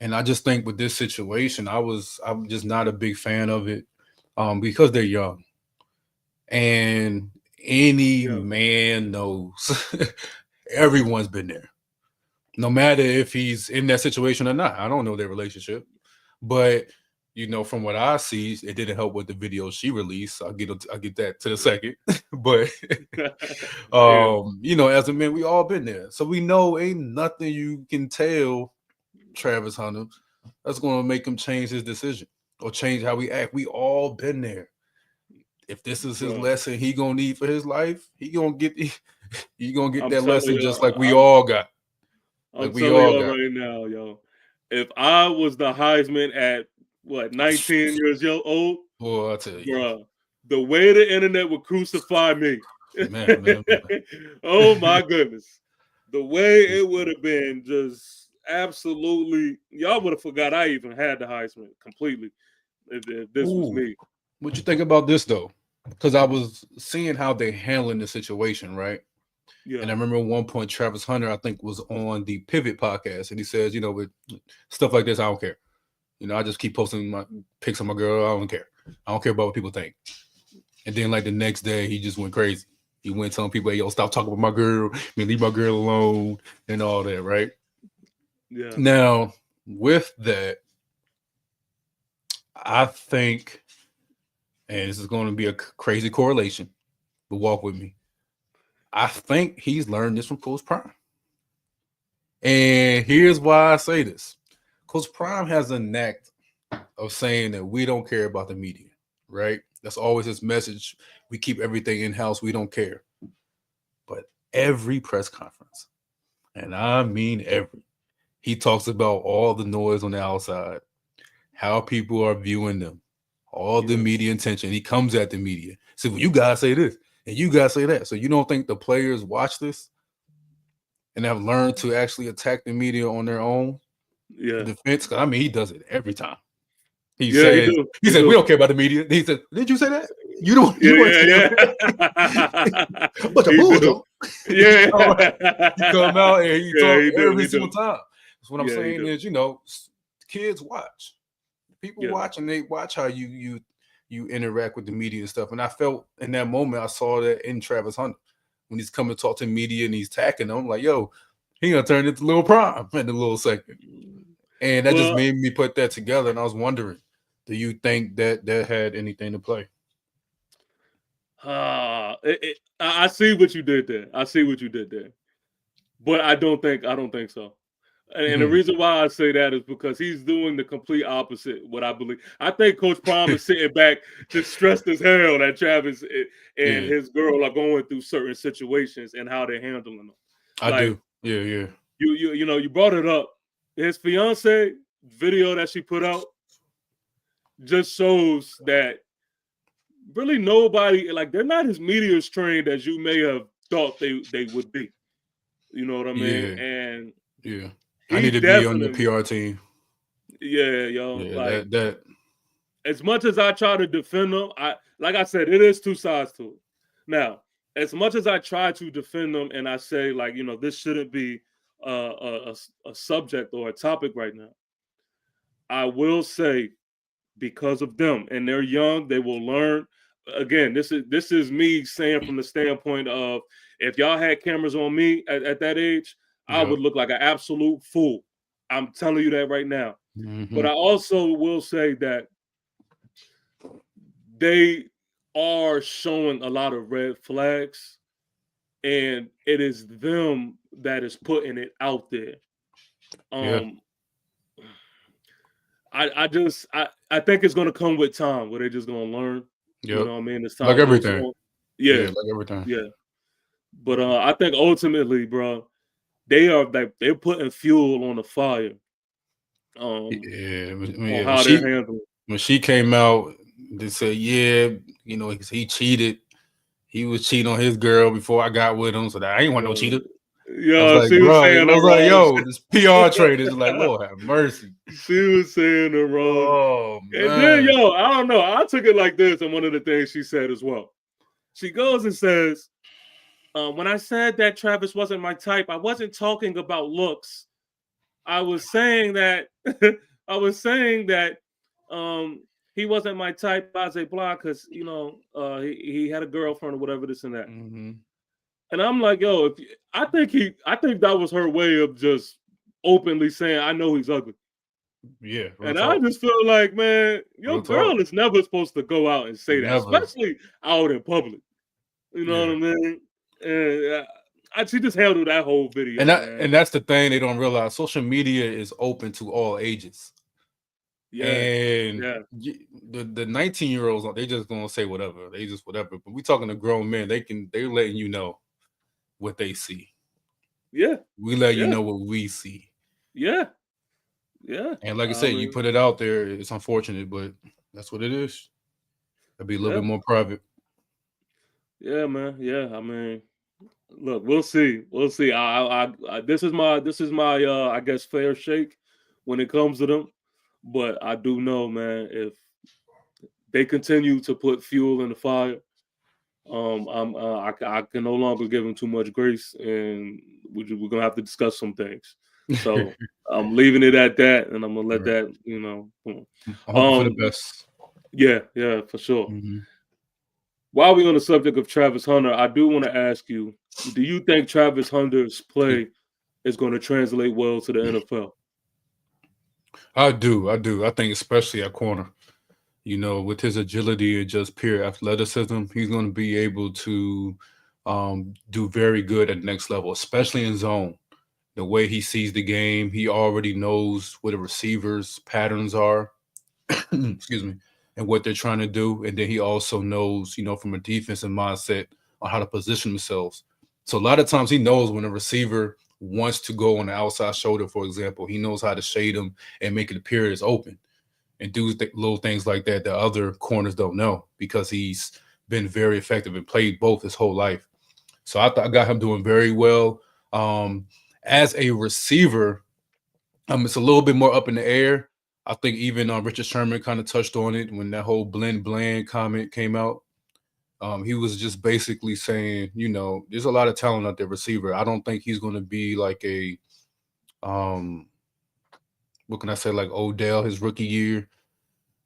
And I just think with this situation, I'm just not a big fan of it, because they're young. And any man knows everyone's been there. No matter if he's in that situation or not. I don't know their relationship. But from what I see, it didn't help with the video she released. I'll get that to the second. But as a man, we all been there. So we know ain't nothing you can tell Travis Hunter that's gonna make him change his decision or change how we act. We all been there. If this is his lesson he gonna need for his life, he gonna get I'm that telling lesson just you, like we all got. I'm telling y'all right now, yo. If I was the Heisman at 19 years old, boy, I tell you, bro, the way the internet would crucify me. man. Oh my goodness. The way it would have been just absolutely, y'all would have forgot I even had the Heisman completely if this was me. What you think about this though? Because I was seeing how they handling the situation, right? Yeah. And I remember at one point Travis Hunter, I think, was on the Pivot podcast, and he says, with stuff like this, I don't care. I just keep posting my pics of my girl. I don't care. I don't care about what people think. And then like the next day, he just went crazy. He went telling people, "Hey, yo, stop talking about my girl. Leave my girl alone," and all that, right? Yeah. Now, with that, I think, and this is going to be a crazy correlation, but walk with me. I think he's learned this from Coach Prime. And here's why I say this. Coach Prime has a knack of saying that we don't care about the media, right? That's always his message. We keep everything in-house. We don't care. But every press conference, and I mean every, he talks about all the noise on the outside, how people are viewing them, all the media attention. He comes at the media. So well, you guys say this and you guys say that. So you don't think the players watch this and have learned to actually attack the media on their own defense? Because I mean, he does it every time. He said, we don't care about the media. He said, did you say that? You don't. But the bulldog. Yeah. He come out and he talk every single time. That's what I'm saying is, kids watch. People watch, and they watch how you interact with the media and stuff. And I felt in that moment, I saw that in Travis Hunter when he's coming to talk to the media and he's attacking them. I'm like, yo, he gonna turn into Lil Prime in a little second. And that just made me put that together. And I was wondering, do you think that had anything to play? I see what you did there. But I don't think so. And the reason why I say that is because he's doing the complete opposite what I believe. I think Coach Prime is sitting back just stressed as hell that Travis and his girl are going through certain situations and how they're handling them. I do. Yeah. You brought it up. His fiance video that she put out just shows that really nobody, like, they're not as media trained as you may have thought they would be. You know what I mean? And I need to be on the PR team. Yeah, yo. Yeah, like that. As much as I try to defend them, like I said, it is two sides to it. Now, as much as I try to defend them and I say, like, this shouldn't be a subject or a topic right now, I will say, because of them and they're young, they will learn. Again, this is me saying from the standpoint of, if y'all had cameras on me at that age, I would look like an absolute fool. I'm telling you that right now. But I also will say that they are showing a lot of red flags, and it is them that is putting it out there. I think it's gonna come with time where they're just gonna learn. You know what I mean? It's time, like everything. Yeah, like everything. Yeah. But I think ultimately, bro, they're putting fuel on the fire. On how they're handling. When she came out, they said, he cheated. He was cheating on his girl before I got with him, so that I ain't want no cheater. Yo, she was saying it was yo, this PR trade is like, Lord have mercy. She was saying the wrong. Oh, man. And then, I don't know. I took it like this, and one of the things she said as well. She goes and says, when I said that Travis wasn't my type, I wasn't talking about looks. I was saying that he wasn't my type, blah, because he had a girlfriend or whatever, this and that. And I'm like, yo, I think that was her way of just openly saying, I know he's ugly. Yeah. And I just feel like, man, your girl is never supposed to go out and say that, especially out in public. You know what I mean? And she just handled that whole video. And that's the thing they don't realize. Social media is open to all ages. The 19-year-olds, they just gonna say whatever. They just whatever. But we talking to grown men, they're letting you know what they see. Yeah. We let you know what we see. Yeah. And like I said, you put it out there, it's unfortunate, but that's what it is. It'll be a little bit more private. Yeah, man. Yeah. I mean, look, we'll see. This is my I guess fair shake when it comes to them. But I do know, man, if they continue to put fuel in the fire, I can no longer give them too much grace, and we're gonna have to discuss some things. So I'm leaving it at that, and I'm gonna let that, for the best. Yeah, for sure. While we're on the subject of Travis Hunter, I do want to ask you: do you think Travis Hunter's play is going to translate well to the NFL? I do. I think especially at corner, with his agility and just pure athleticism, he's going to be able to do very good at the next level, especially in zone. The way he sees the game, he already knows what the receivers' patterns are, excuse me, and what they're trying to do. And then he also knows, from a defensive mindset on how to position themselves. So a lot of times he knows when a receiver wants to go on the outside shoulder, for example, he knows how to shade them and make it appear as open and do little things like that other corners don't know, because he's been very effective and played both his whole life. So I got him doing very well. As a receiver, it's a little bit more up in the air. I think even Richard Sherman kind of touched on it when that whole bland comment came out. He was just basically saying, there's a lot of talent out there, receiver. I don't think he's going to be like a, what can I say, like Odell his rookie year.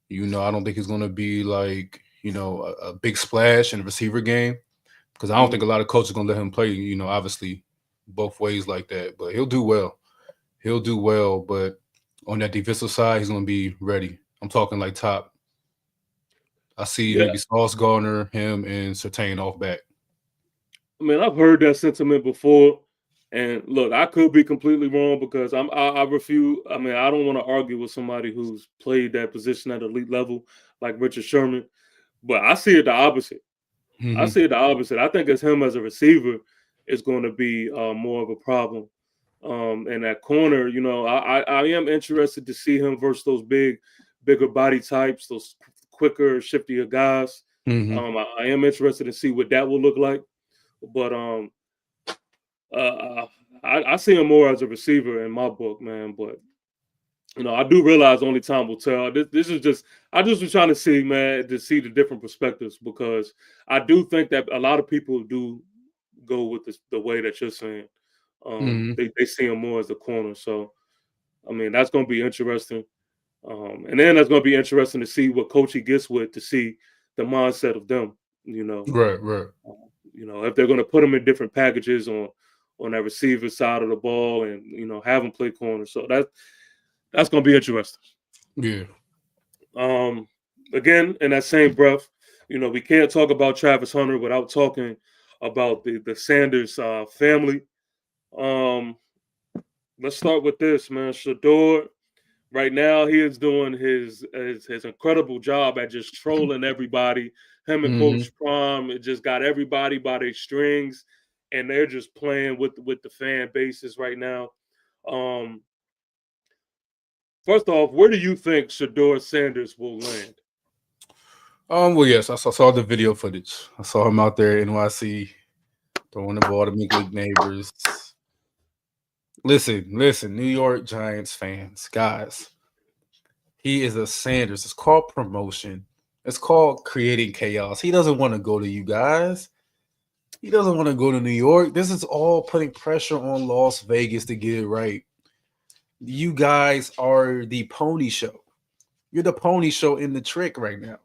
I don't think he's going to be like, a big splash in the receiver game, because I don't think a lot of coaches are going to let him play, obviously both ways like that. But he'll do well. He'll do well. But on that defensive side, he's going to be ready. I'm talking like top. I see maybe Sauce Gardner, him, and Surtain off back. I mean, I've heard that sentiment before. And look, I could be completely wrong because I refuse. I mean, I don't want to argue with somebody who's played that position at elite level like Richard Sherman, but I see it the opposite. Mm-hmm. I see it the opposite. I think it's him as a receiver is going to be more of a problem. And that corner, I am interested to see him versus those bigger body types, those quicker, shiftier guys. Mm-hmm. I am interested to see what that will look like. But I see him more as a receiver in my book, man. But I do realize only time will tell. This is just I just was trying to see, man, to see the different perspectives, because I do think that a lot of people do go with the way that you're saying. They see him more as a corner. So, I mean, that's going to be interesting. And then that's going to be interesting to see what coach he gets with, to see the mindset of them. Right. If they're going to put them in different packages on that receiver side of the ball, and have them play corner. So that's going to be interesting. Yeah. Again, in that same breath, we can't talk about Travis Hunter without talking about the Sanders family. Let's start with this, man. Shedeur, right now, he is doing his incredible job at just trolling everybody. Him and Coach Prime, it just got everybody by their strings, and they're just playing with the fan bases right now. First off, where do you think Shedeur Sanders will land? Well, yes, I saw the video footage. I saw him out there in NYC throwing the ball to Major League neighbors. Listen, New York Giants fans, guys. He is a Sanders. It's called promotion. It's called creating chaos. He doesn't want to go to you guys. He doesn't want to go to New York. This is all putting pressure on Las Vegas to get it right. You guys are the pony show. You're the pony show in the trick right now.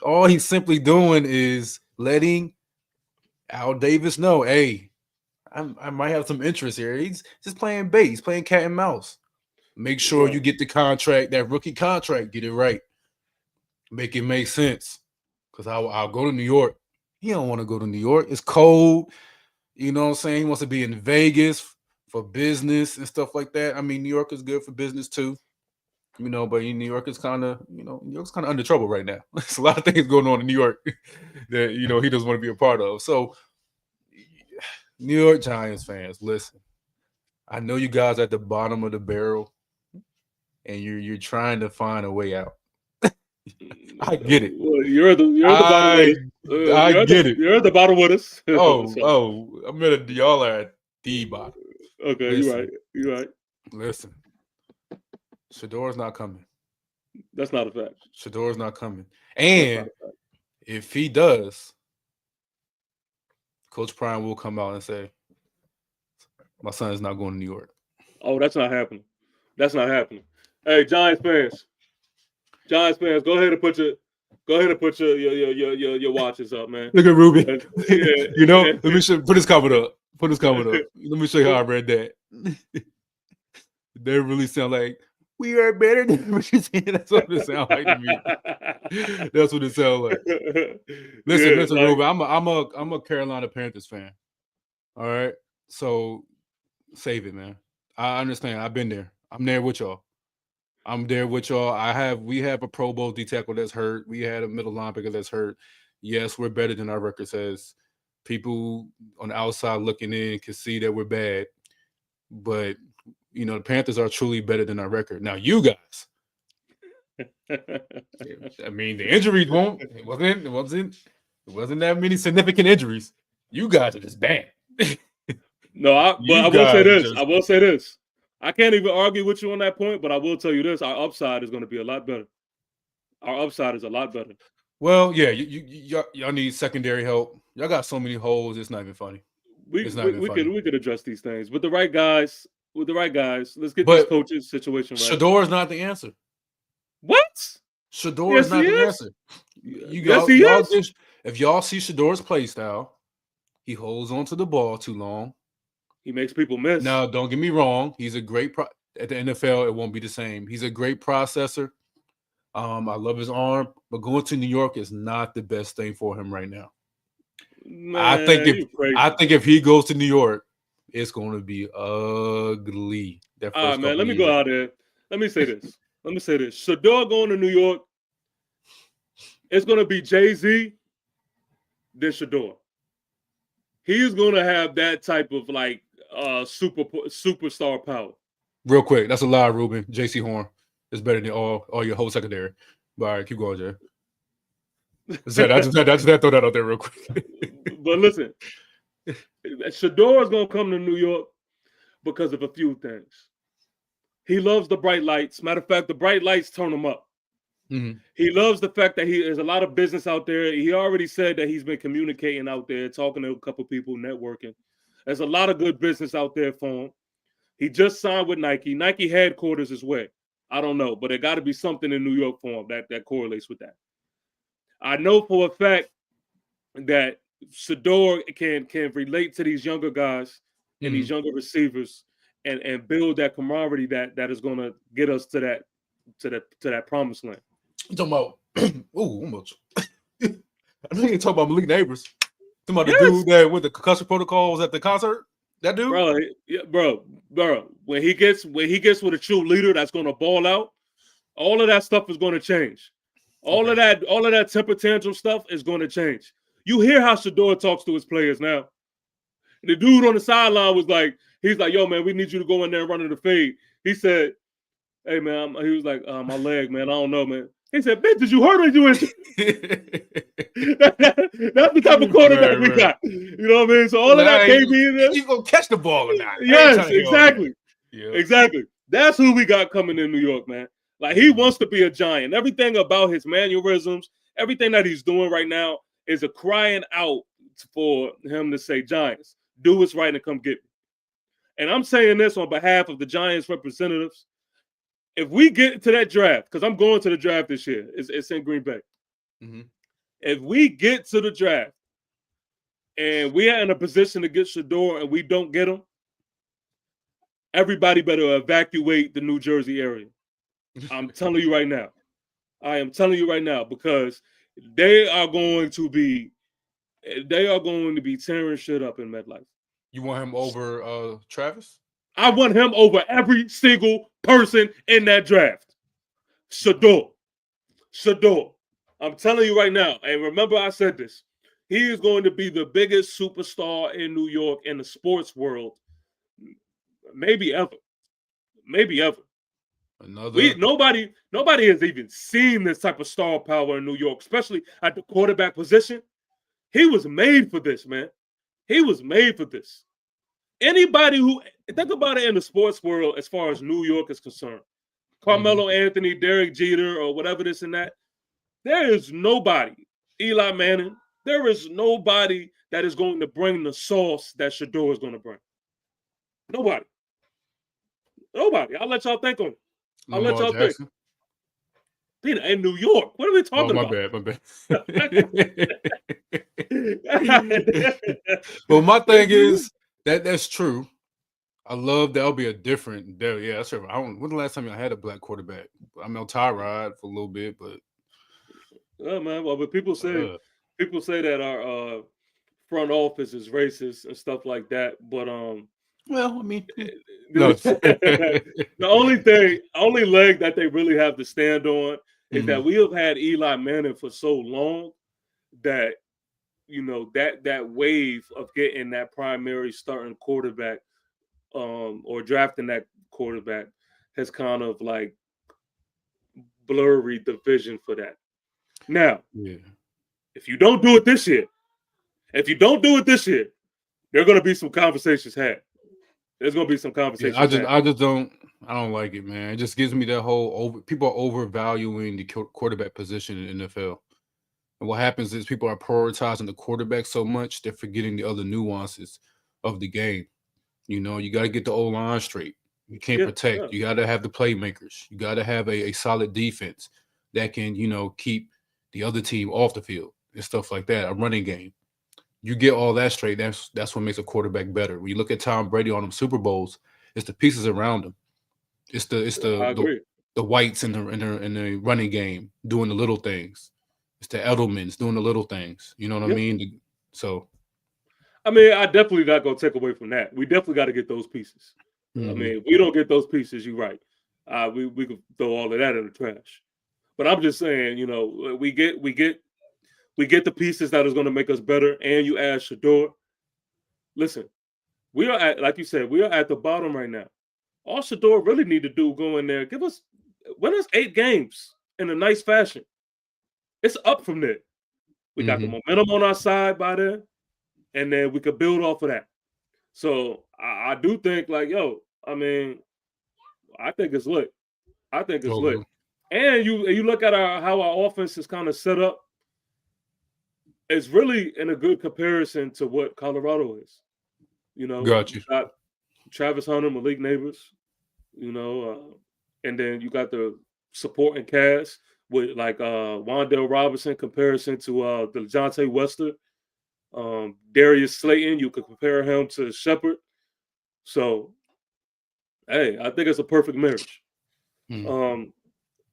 All he's simply doing is letting Al Davis know, hey, I might have some interest here. He's just playing bait. He's playing cat and mouse. Make sure you get the contract, that rookie contract, get it right. Make it make sense. Because I'll go to New York. He don't want to go to New York. It's cold. You know what I'm saying? He wants to be in Vegas for business and stuff like that. I mean, New York is good for business too. But New York is kind of, New York's kind of under trouble right now. There's a lot of things going on in New York that, he doesn't want to be a part of. So, New York Giants fans, listen. I know you guys at the bottom of the barrel, and you're trying to find a way out. I get it. Well, you're the bottom with us. I get it. You're at the bottom with us. I'm at y'all are at the bottom. Okay, listen, you're right. Listen. Shedeur's not coming. That's not a fact. Shedeur's not coming. And if he does, Coach Prime will come out and say, my son is not going to New York. Oh, that's not happening. That's not happening. Hey, Giants fans, go ahead and put your watches up, man. Look at Ruben. Let me put his comment up. Let me show you how I read that. They really sound like, we are better than That's what it sounds like to me. That's what it sounds like. Listen, Ruben. I'm a Carolina Panthers fan. All right, so save it, man. I understand. I've been there. I'm there with y'all. We have a Pro Bowl D tackle that's hurt. We had a middle linebacker that's hurt. Yes, we're better than our record says. People on the outside looking in can see that we're bad, but the Panthers are truly better than our record. Now, you guys, I mean, the injuries it wasn't that many significant injuries. You guys are just bad. No, I will say this. I can't even argue with you on that point, but I will tell you this: our upside is going to be a lot better. Our upside is a lot better. Well, yeah, y'all need secondary help. Y'all got so many holes. It's not even funny. We could address these things with the right guys. Let's get these coaches situation right. Shedeur is not the answer. What? Shedeur is not the answer. If y'all see Shedeur's play style, he holds onto the ball too long. He makes people miss. Now, don't get me wrong. He's a great at the NFL. It won't be the same. He's a great processor. I love his arm, but going to New York is not the best thing for him right now. Man, I think if he goes to New York, it's going to be ugly. All right, man. Let me go out there. Let me say this. Shedeur going to New York, it's going to be Jay-Z, then Shedeur. He's going to have that type of like superstar power. Real quick, that's a lie, Ruben. J.C. Horn is better than all your whole secondary. But all right, keep going, Jay. I just throw that out there real quick. But listen, Shedeur is going to come to New York because of a few things. He loves the bright lights. Matter of fact, the bright lights turn him up. Mm-hmm. He loves the fact that there's a lot of business out there. He already said that he's been communicating out there, talking to a couple people, networking. There's a lot of good business out there for him. He just signed with Nike. Nike headquarters is where? I don't know, but there got to be something in New York for him that correlates with that. I know for a fact that Shedeur can relate to these younger guys and these younger receivers and build that camaraderie that is going to get us to that promised land. You talking about? I know you talking about Malik Neighbors. Talking about the dude that with the concussion protocols at the concert. That dude, bro. When he gets with a true leader that's going to ball out, all of that stuff is going to change. All of that temper tantrum stuff is going to change. You hear how Shedeur talks to his players now. The dude on the sideline was like, he's like, yo, man, we need you to go in there and run in the fade. He said, hey, man, he was like, my leg, man, I don't know, man. He said, bitch, did you hurt or did you injured? That's the type of quarterback we got. You know what I mean? So all of that came in there. You going to catch the ball or not? Yes, exactly. Yeah. Exactly. That's who we got coming in New York, man. Like, he wants to be a Giant. Everything about his mannerisms, everything that he's doing right now is a crying out for him to say, Giants, do what's right and come get me. And I'm saying this on behalf of the Giants representatives. If we get to that draft, because I'm going to the draft this year, it's in Green Bay. Mm-hmm. If we get to the draft and we are in a position to get Shedeur and we don't get him, everybody better evacuate the New Jersey area. I'm telling you right now. I am telling you right now, because they are going to be tearing shit up in MetLife. You want him over Travis? I want him over every single person in that draft. Shedeur. I'm telling you right now, and remember I said this, he is going to be the biggest superstar in New York in the sports world, maybe ever. Nobody has even seen this type of star power in New York, especially at the quarterback position. He was made for this, man. He was made for this. Anybody who, think about it in the sports world as far as New York is concerned, Carmelo Anthony, Derek Jeter, or whatever this and that, there is nobody, Eli Manning, there is nobody that is going to bring the sauce that Shedeur is going to bring. Nobody. I'll let y'all think on it. I'll let y'all think. Peter, in New York. What are we talking about? My bad. Well, my thing is that's true. I love that'll be a different. Yeah, that's right. When the last time I had a black quarterback? I mean, Tyrod for a little bit, but yeah, man. Well, but people say that our front office is racist and stuff like that. But well, I mean, no. the only leg that they really have to stand on is that we have had Eli Manning for so long that, you know, that wave of getting that primary starting quarterback or drafting that quarterback has kind of like blurred the vision for that. Now, if you don't do it this year, there are going to be some conversations had. There's gonna be some conversation. Yeah, I don't like it, man. It just gives me that whole people are overvaluing the quarterback position in the NFL. And what happens is people are prioritizing the quarterback so much they're forgetting the other nuances of the game. You know, you got to get the O line straight. You can't protect. Yeah. You got to have the playmakers. You got to have a solid defense that can, keep the other team off the field and stuff like that. A running game. You get all that straight. That's what makes a quarterback better. When you look at Tom Brady on them Super Bowls, it's the pieces around him. It's I agree. the whites in the running game doing the little things. It's the Edelmans doing the little things. You know what I mean? So, I mean, I definitely not gonna take away from that. We definitely got to get those pieces. I mean, if we don't get those pieces, you're right. We could throw all of that in the trash. But I'm just saying, we get the pieces that is going to make us better. And you add Shedeur. Listen, we are at, like you said, we are at the bottom right now. All Shedeur really need to do go in there, win us 8 games in a nice fashion. It's up from there. We got the momentum on our side by then, and then we could build off of that. So I do think, like, I mean, I think it's lit. I think it's lit. And you look at how our offense is kind of set up. It's really in a good comparison to what Colorado is. Got you. You got Travis Hunter, Malik Neighbors, and then you got the supporting cast with like Wan'Dale Robinson comparison to the DeJounte Wester. Darius Slayton, you could compare him to Shepard. So, hey, I think it's a perfect marriage.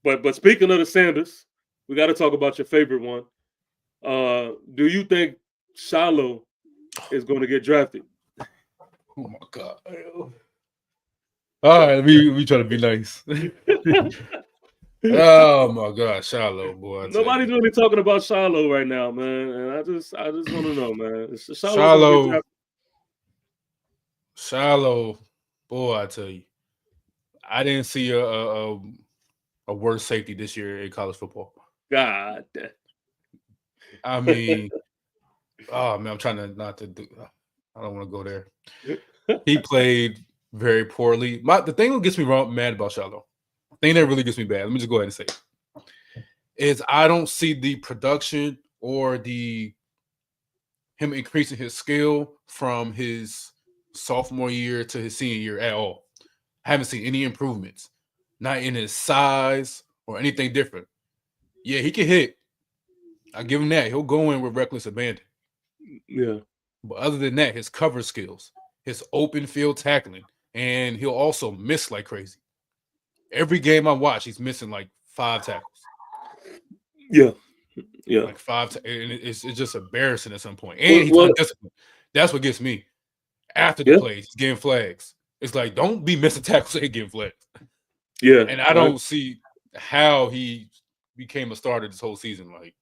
But speaking of the Sanders, we got to talk about your favorite one. Do you think Shiloh is going to get drafted? Oh my God! All right, we try to be nice. Oh my God, Shiloh, boy! Nobody's really talking about Shiloh right now, man. And I just want to know, man. Shiloh, boy! I tell you, I didn't see a worse safety this year in college football. God, I mean, oh man, I'm trying to not to do. I don't want to go there. He played very poorly. The thing that gets me mad about Shiloh, the thing that really gets me bad, let me just go ahead and say it, is I don't see the production or him increasing his skill from his sophomore year to his senior year at all. I haven't seen any improvements, not in his size or anything different. Yeah, he can hit. I give him that. He'll go in with reckless abandon. Yeah. But other than that, his cover skills, his open field tackling, and he'll also miss like crazy. Every game I watch, he's missing like 5 tackles. Yeah. Like 5, and it's just embarrassing at some point. And he's undisciplined. That's what gets me. After the plays, he's getting flags. It's like, don't be missing tackles and getting flags. Yeah. And I don't see how he became a starter this whole season. Like,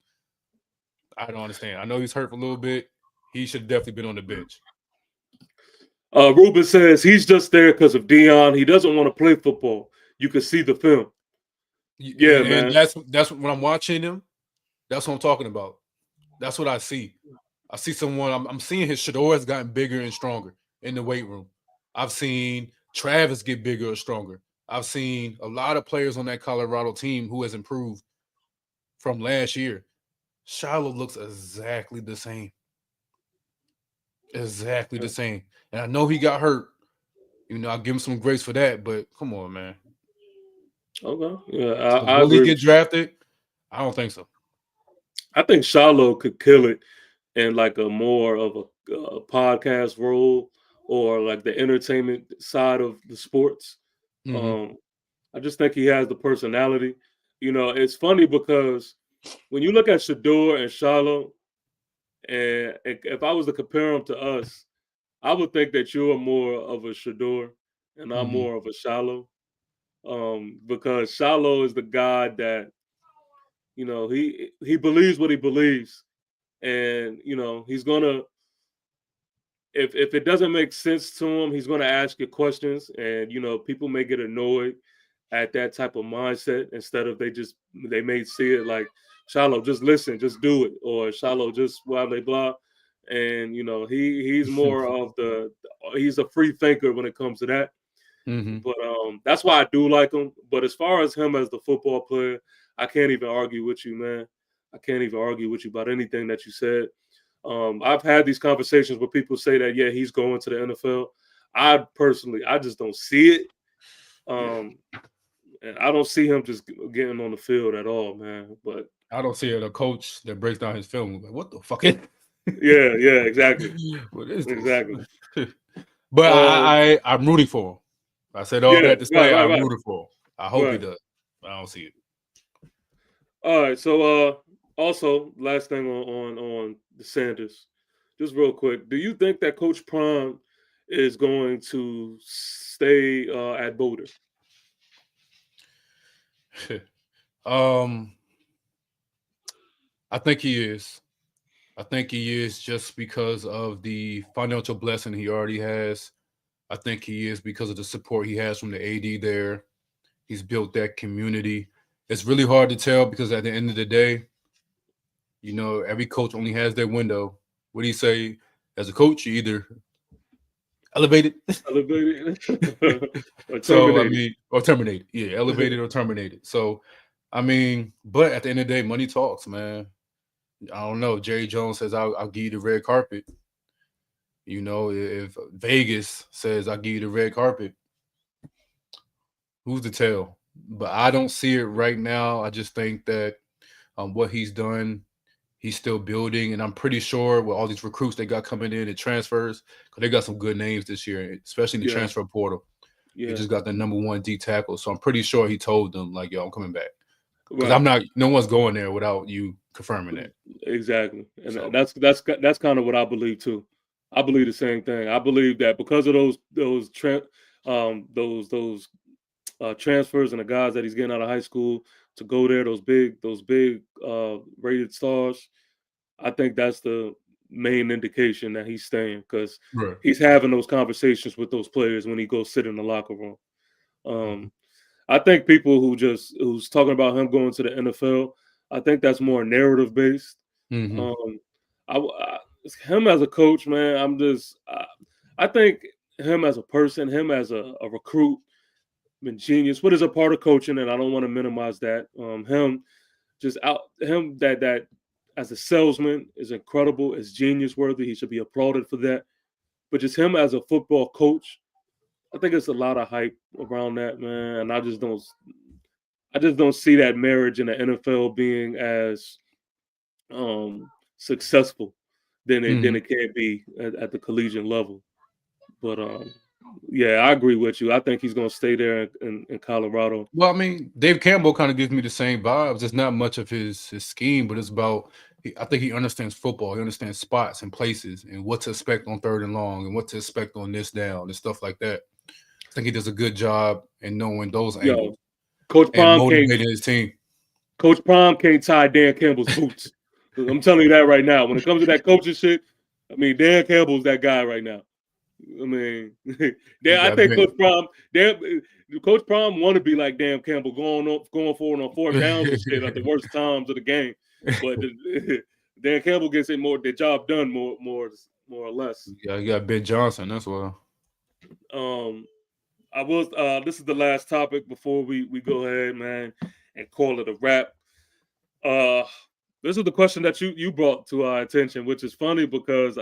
I don't understand. I know he's hurt for a little bit. He should have definitely been on the bench. Ruben says he's just there because of Dion. He doesn't want to play football. You can see the film. Yeah, and man. That's when I'm watching him. That's what I'm talking about. That's what I see. I see someone. I'm seeing his Shedeur has gotten bigger and stronger in the weight room. I've seen Travis get bigger and stronger. I've seen a lot of players on that Colorado team who has improved from last year. Shiloh looks exactly the same. Exactly the same. And I know he got hurt. I'll give him some grace for that, but come on, man. Okay. Yeah, Will he get drafted? I don't think so. I think Shiloh could kill it in like a more of a podcast role or like the entertainment side of the sports. I just think he has the personality. It's funny because when you look at Shedeur and Shiloh, and if I was to compare them to us, I would think that you're more of a Shedeur and I'm more of a Shiloh. Because Shiloh is the guy that, he believes what he believes. And, he's gonna, if it doesn't make sense to him, he's gonna ask you questions. And, people may get annoyed at that type of mindset instead of they may see it like, Shiloh, just listen, just do it, or Shiloh, just blah blah blah. and he's more of he's a free thinker when it comes to that. But that's why I do like him. But as far as him as the football player, I can't even argue with you, man. I can't even argue with you about anything that you said. I've had these conversations where people say that, yeah, he's going to the NFL. I personally, I just don't see it. And I don't see him just getting on the field at all, man. But I don't see a coach that breaks down his film. Like, what the fuck? Yeah, exactly. What is this? Exactly. But I'm rooting for him. I said all that to say I'm rooting for him. I hope he does. I don't see it. All right. So also last thing on the Sanders, just real quick. Do you think that Coach Prime is going to stay at Boulder? I think he is. I think he is just because of the financial blessing he already has. I think he is because of the support he has from the AD there. He's built that community. It's really hard to tell because at the end of the day, every coach only has their window. What do you say? As a coach, you either elevated, or terminated. Or terminated. Yeah, elevated or terminated. So, but at the end of the day, money talks, man. I don't know. Jerry Jones says, I'll give you the red carpet. If Vegas says, I'll give you the red carpet, who's to tell? But I don't see it right now. I just think that what he's done, he's still building. And I'm pretty sure with all these recruits they got coming in and transfers, because they got some good names this year, especially in the transfer portal. Yeah. He just got the #1 D tackle. So I'm pretty sure he told them, like, yo, I'm coming back. Because no one's going there without you confirming that. Exactly. And so, that's kind of what I believe too. I believe the same thing. I believe that because of those transfers and the guys that he's getting out of high school to go there, those big rated stars, I think that's the main indication that he's staying, because he's having those conversations with those players when he goes sit in the locker room. I think people who's talking about him going to the NFL, I think that's more narrative based. Him as a coach, man, I think him as a person, him as a recruit, been genius. What is a part of coaching, and I don't want to minimize that. Him that as a salesman is incredible, is genius worthy. He should be applauded for that. But just him as a football coach, I think it's a lot of hype around that, man. And I just don't see that marriage in the NFL being as successful than it can be at the collegiate level. But yeah, I agree with you. I think he's going to stay there in Colorado. Well, Dave Campbell kind of gives me the same vibes. It's not much of his scheme, but it's about, I think he understands football. He understands spots and places and what to expect on 3rd and long and what to expect on this down and stuff like that. I think he does a good job in knowing those angles. Coach Prime motivating his team. Coach Prime can't tie Dan Campbell's boots. I'm telling you that right now. When it comes to that coaching shit, Dan Campbell's that guy right now. I think Coach Prime want to be like Dan Campbell, going forward on 4th downs and shit at the worst times of the game. But Dan Campbell gets the job done more or less. Yeah, you got Ben Johnson. That's why. This is the last topic before we go ahead, man, and call it a wrap. This is the question that you brought to our attention, which is funny because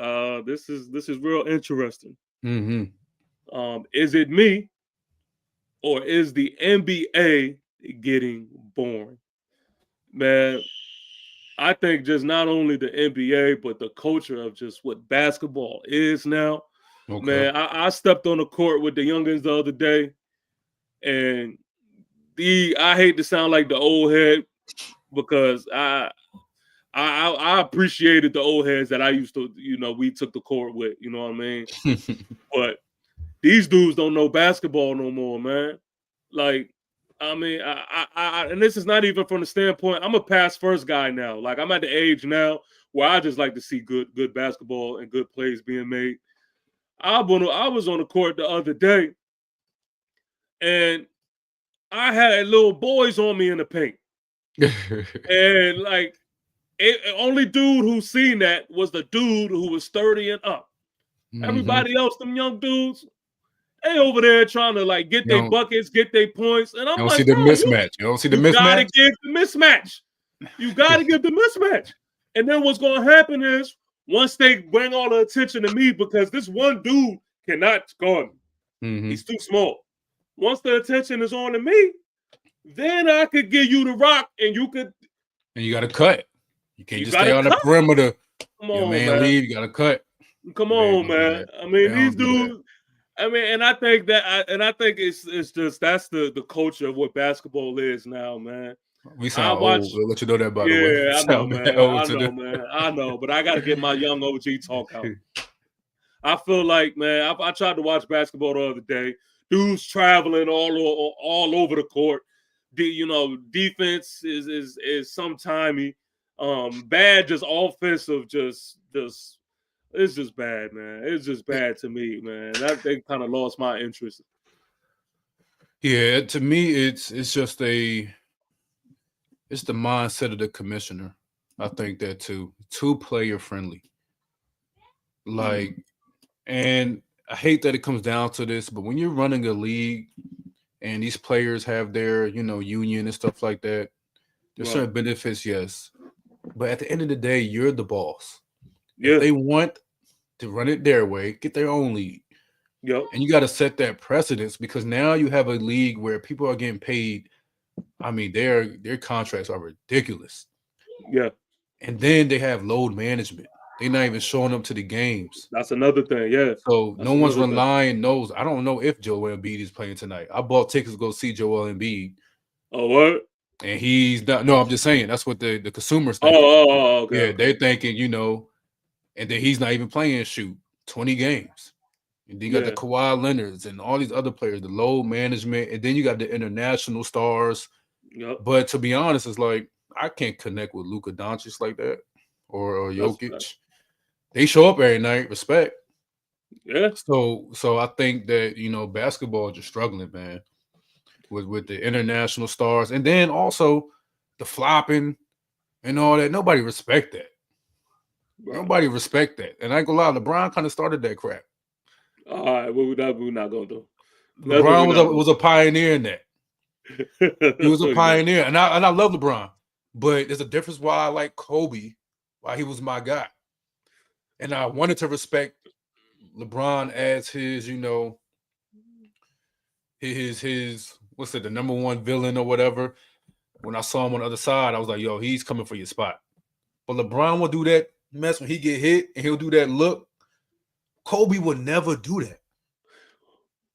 this is real interesting. Is it me, or is the NBA getting boring? Man, I think just not only the NBA, but the culture of just what basketball is now. Okay. Man, I stepped on the court with the youngins the other day, and I hate to sound like the old head, because I appreciated the old heads that I used to, we took the court with, you know what I mean? But these dudes don't know basketball no more, man. Like, and this is not even from the standpoint, I'm a pass first guy now. Like, I'm at the age now where I just like to see good basketball and good plays being made. I was on the court the other day, and I had little boys on me in the paint. And like, only dude who seen that was the dude who was 30 and up. Everybody else, them young dudes, they over there trying to like get their buckets, get their points, and I'm like, see the mismatch. You don't see the mismatch. You gotta give the mismatch. You gotta give the mismatch. And then what's gonna happen is once they bring all the attention to me, because this one dude cannot guard me. He's too small. Once the attention is on to me, then I could give you the rock, and you could. And you got to cut. You can't just stay on the perimeter. Come on, man. Leave. You got to cut. Come on, man. I mean, these dudes. I mean, and I think that, it's just that's the culture of what basketball is now, man. We sound old. We'll let you know that, by the way. Yeah, I know, man. I know, but I got to get my young OG talk out. I feel like, man, I tried to watch basketball the other day. Dudes traveling all over the court. Defense is sometimey. Bad, just offensive, just it's just bad, man. It's just bad to me, man. They kind of lost my interest. Yeah, to me, it's just it's the mindset of the commissioner. I think that too. Too player friendly. And I hate that it comes down to this, but when you're running a league and these players have their, union and stuff like that, there's certain benefits, yes. But at the end of the day, you're the boss. Yeah. If they want to run it their way, get their own league. Yep. And you got to set that precedence, because now you have a league where people are getting paid. I mean, their contracts are ridiculous. Yeah. And then they have load management. They're not even showing up to the games. That's another thing, yeah. So no one's relying. I don't know if Joel Embiid is playing tonight. I bought tickets to go see Joel Embiid. Oh, what? And he's not. No, I'm just saying that's what the consumers think. Oh, okay. Yeah, okay. They're thinking, and then he's not even playing 20 games. And then you got the Kawhi Leonards and all these other players, the load management, and then you got the international stars. Yep. But to be honest, it's like I can't connect with Luka Doncic like that or Jokic. They show up every night, respect. Yeah. So I think that basketball is just struggling, man, with the international stars, and then also the flopping and all that. Nobody respect that. Bro. Nobody respect that. And I ain't gonna lie, LeBron kind of started that crap. All right, we're not gonna do. LeBron was a pioneer in that. He was a pioneer, and I love LeBron, but there's a difference why I like Kobe, why he was my guy. And I wanted to respect LeBron as his, his what's it, the number one villain or whatever. When I saw him on the other side, I was like, yo, he's coming for your spot. But LeBron will do that mess when he get hit, and he'll do that look. Kobe would never do that.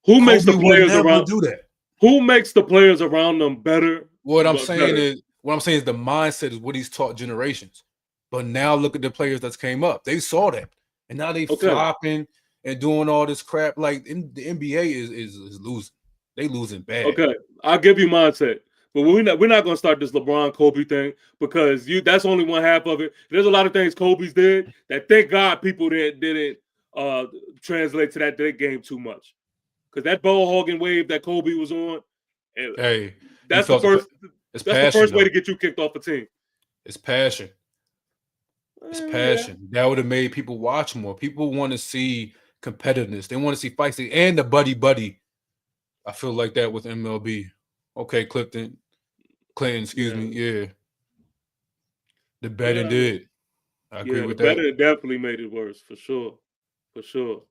Who makes the players around do that? Who makes the players around them better? What I'm saying is the mindset is what he's taught generations. But now look at the players that came up. They saw that. And now they flopping and doing all this crap. Like the NBA is losing. They losing bad. Okay. I'll give you mindset. But we're not gonna start this LeBron Kobe thing, because that's only one half of it. There's a lot of things Kobe's did that thank God people didn't translate to that game too much. Because that ball hogging wave that Kobe was on, that's the first. That's the first way to get you kicked off a team. It's passion. It's passion. Yeah. That would have made people watch more. People want to see competitiveness. They want to see fights and the buddy. I feel like that with MLB. Okay, Clinton, excuse me. Yeah. The betting did. I agree with that. The betting definitely made it worse, for sure. For sure.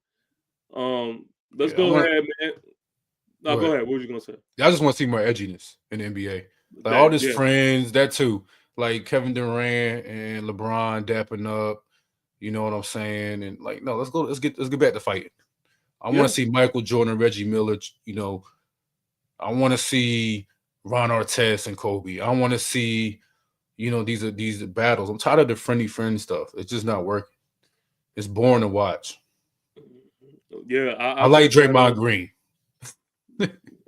Let's go ahead, man. No, go ahead. What were you gonna say? I just want to see more edginess in the NBA. Like all these friends, that too. Like Kevin Durant and LeBron dapping up. You know what I'm saying? And like, no, let's get back to fighting. I want to see Michael Jordan, Reggie Miller. I want to see Ron Artest and Kobe. I want to see, these battles. I'm tired of the friendly friend stuff. It's just not working. It's boring to watch. Yeah, I like Draymond Green.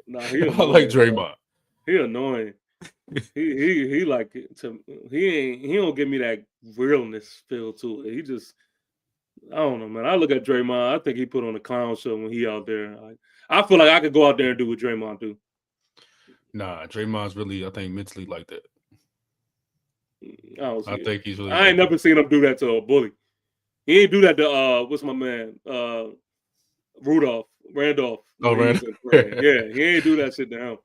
Nah, I like Draymond. He annoying. he like he don't give me that realness feel to it. He just, I don't know, man. I look at Draymond. I think he put on a clown show when he out there. I feel like I could go out there and do what Draymond do. Nah, Draymond's really, I think, mentally like that. I don't see I it. think he's really I ain't good. never seen him do that to a bully. He ain't do that to what's my man? Randolph Oh, when he man. was in praying. Yeah, he ain't do that shit to him.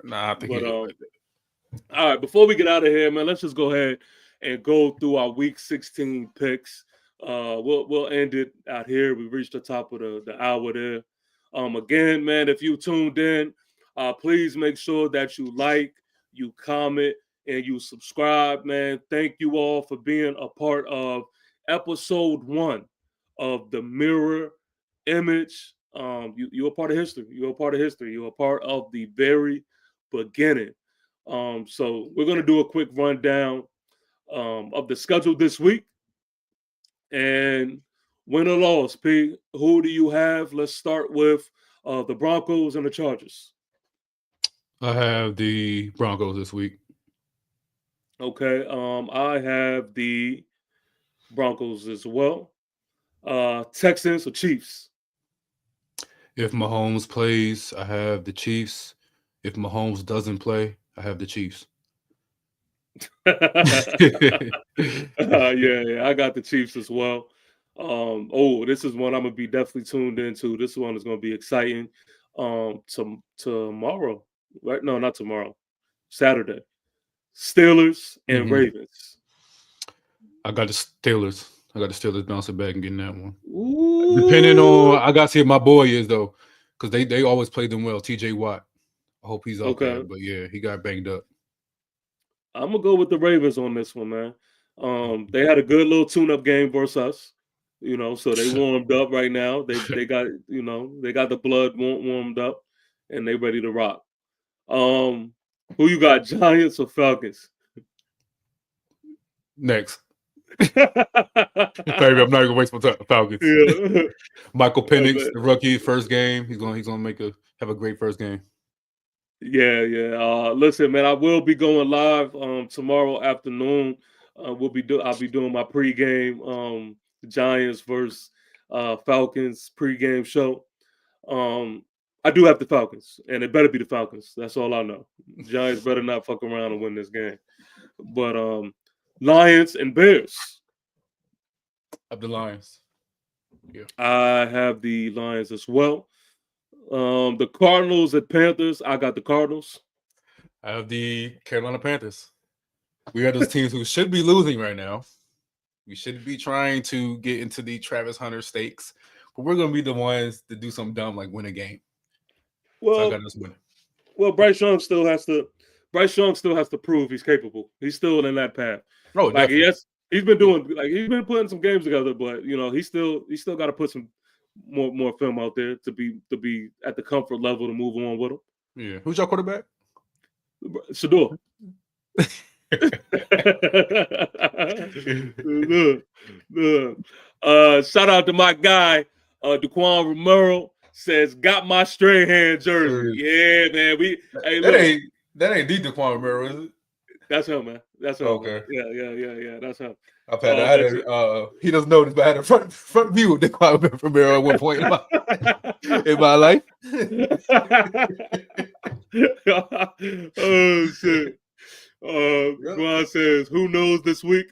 Nah, I think But he like that. all right, before we get out of here, man, let's just go ahead and go through our week 16 picks. We'll end it out here. We reached the top of the hour there. Again, man, if you tuned in, please make sure that you like, you comment, and you subscribe, man. Thank you all for being a part of episode 1 of the Mirror Image. You're a part of history. You're a part of history. You're a part of the very beginning. So we're gonna do a quick rundown of the schedule this week and win or loss. P, who do you have? Let's start with the Broncos and the Chargers. I have the Broncos this week. Okay. I have the Broncos as well. Texans or Chiefs. If Mahomes plays, I have the Chiefs. If Mahomes doesn't play, I have the Chiefs. Yeah, I got the Chiefs as well. This is one I'm gonna be definitely tuned into. This one is gonna be exciting. Tomorrow, right? No, not tomorrow. Saturday. Steelers and Mhm. Ravens. I got the Steelers. I got the Steelers bouncing back and getting that one. Depending Ooh. on, I got to see if my boy is though, because they always play them well. TJ Watt. I hope he's out there, Okay. but yeah, he got banged up. I'm gonna go with the Ravens on this one, man. They had a good little tune-up game versus us. So they warmed up right now. They got they got the blood warmed up, and they ready to rock. Who you got, Giants or Falcons? Next, Yeah. baby, I'm not gonna waste my time. Falcons. Michael Penix, Man. the rookie, first game. He's gonna have a great first game. Yeah. Listen, man, I will be going live tomorrow afternoon. I'll be doing my pregame Giants versus Falcons pregame show. I do have the Falcons, and it better be the Falcons. That's all I know. Giants better not fuck around and win this game. But Lions and Bears. Of the Lions. Yeah. I have the Lions as well. The Cardinals and Panthers. I got the Cardinals. I have the Carolina Panthers. We are those teams who should be losing right now. We should be trying to get into the Travis Hunter stakes, but we're gonna be the ones to do something dumb like win a game. So I got Well, us winning. Bryce Young still has to. Bryce Young still has to prove he's capable. He's still in that path. Oh, Like definitely. he's been doing. Like he's been putting some games together, but he's still got to put some more film out there to be at the comfort level to move on with him. Yeah. Who's your quarterback? Shedeur. Shout out to my guy, Daquan Romero. Says got my straight hand jersey. Yeah, man. That ain't D Daquan Romero, is it? That's him, man. That's him. Okay. Yeah. That's him. He doesn't know this, but I had a front view of Daquan Romero at one point in my life. Oh shit. Daquan says, who knows this week?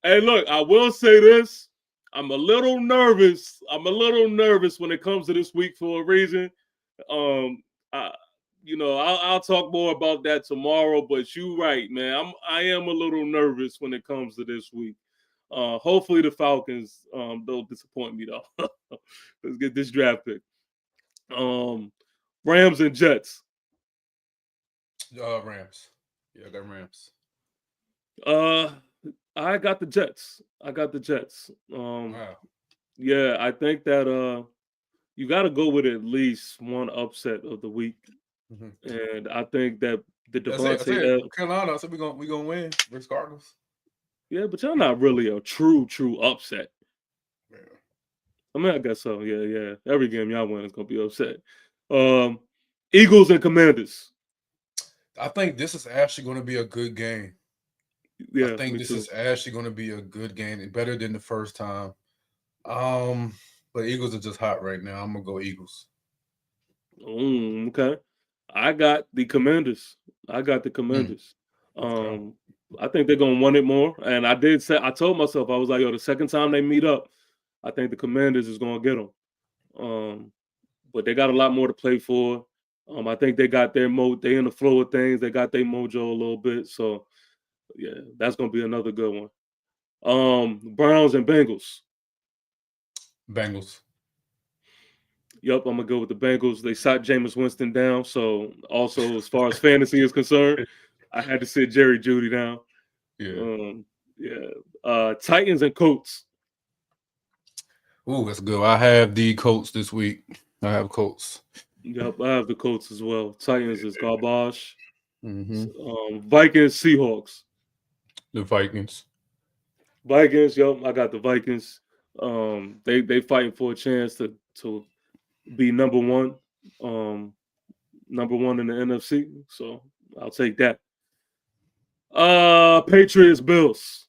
Hey, look, I will say this. I'm a little nervous. When it comes to this week for a reason. I'll talk more about that tomorrow. But you right, man. I am a little nervous when it comes to this week. Hopefully the Falcons don't disappoint me though. Let's get this draft pick. Rams and Jets. Rams. Yeah, I got Rams. I got the Jets. Wow. Yeah, I think that you got to go with at least one upset of the week, and I think that the Devontae Carolina. I said we gonna win versus Cardinals. Yeah, but y'all not really a true upset. Yeah. I mean, I guess so. Yeah. Every game y'all win is gonna be upset. Eagles and Commanders. I think this is actually going to be a good game. Yeah, I think this is actually going to be a good game, better than the first time. But Eagles are just hot right now. I'm gonna go Eagles. Okay. I got the Commanders. Okay. I think they're gonna want it more. And I told myself, I was like, yo, the second time they meet up, I think the Commanders is gonna get them. But they got a lot more to play for. I think they got their they in the flow of things. They got their mojo a little bit. So yeah, that's gonna be another good one. Browns and Bengals. Bengals. Yep, I'm gonna go with the Bengals. They shot Jameis Winston down. So also, as far as fantasy is concerned, I had to sit Jerry Jeudy down. Yeah. Titans and Colts. Ooh, that's good. I have the Colts this week. I have Colts. Yep, I have the Colts as well. Titans is garbage. Mm-hmm. Vikings, Seahawks. The Vikings. Vikings, yep, I got the Vikings. They fighting for a chance to be number one in the NFC. So I'll take that. Patriots, Bills.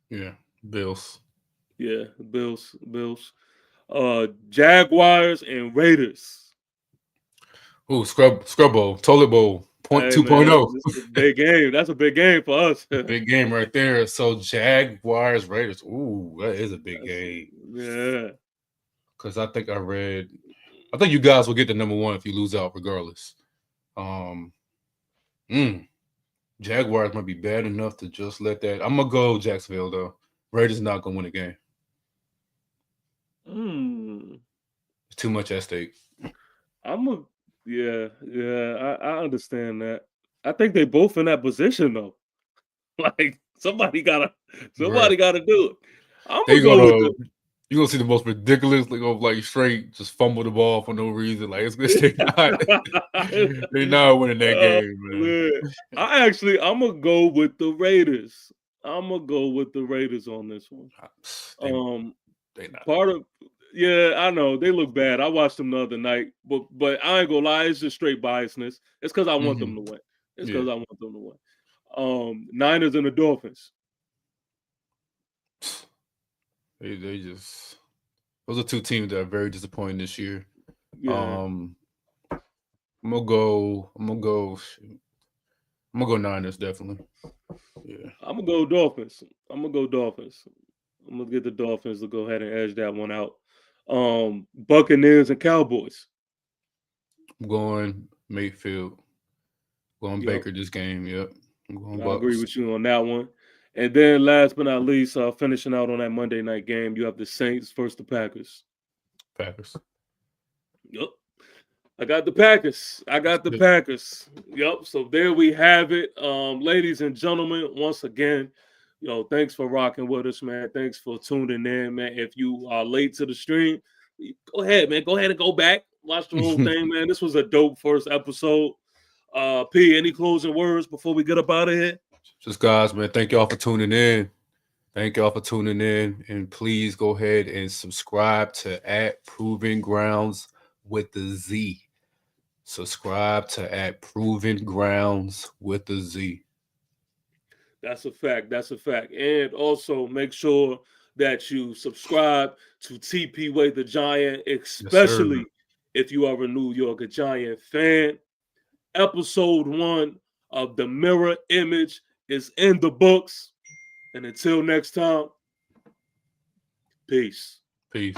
Yeah, Bills. Yeah, Bills. Jaguars and Raiders. Ooh, Scrub Bowl, Toilet Bowl, Hey 2.0. man, this is a big game. That's a big game for us. Big game right there. So Jaguars, Raiders. Ooh, that is a big game. Yeah. Because I think you guys will get the number one if you lose out regardless. Jaguars might be bad enough to just let that. I'm gonna go Jacksonville though. Raiders not gonna win a game. It's too much at stake. I understand that. I think they both in that position though. Like somebody gotta do it. I'm gonna go with the. You're gonna see the most ridiculous, like straight, just fumble the ball for no reason. Like they're not winning that game, man. I'm gonna go with the Raiders. I'm gonna go with the Raiders on this one. They not. Yeah, I know they look bad. I watched them the other night, but I ain't gonna lie, it's just straight biasness. It's because I want them to win. It's because I want them to win. Niners and the Dolphins. They just those are two teams that are very disappointing this year. Yeah. I'm gonna go Niners definitely. Yeah. I'm gonna go Dolphins. I'm gonna get the Dolphins to go ahead and edge that one out. Buccaneers and Cowboys. I'm going Mayfield. Going Baker this game. Yep. I'm going Bucks. I agree with you on that one. And then last but not least, finishing out on that Monday night game, you have the Saints versus the Packers. Packers. Yep. I got the Packers. Yep. So there we have it. Ladies and gentlemen, once again, thanks for rocking with us, man. Thanks for tuning in, man. If you are late to the stream, go ahead, man. Go ahead and go back. Watch the whole thing, man. This was a dope first episode. P, any closing words before we get up out of here? Just guys, man, thank y'all for tuning in. And please go ahead and subscribe to @Proving Grounds with the Z. Subscribe to @Proving Grounds with the Z. That's a fact. And also make sure that you subscribe to TP Way the Giant, especially if you are a New York Giant fan. Episode 1 of The Mirror Image is in the books. And until next time, peace. Peace.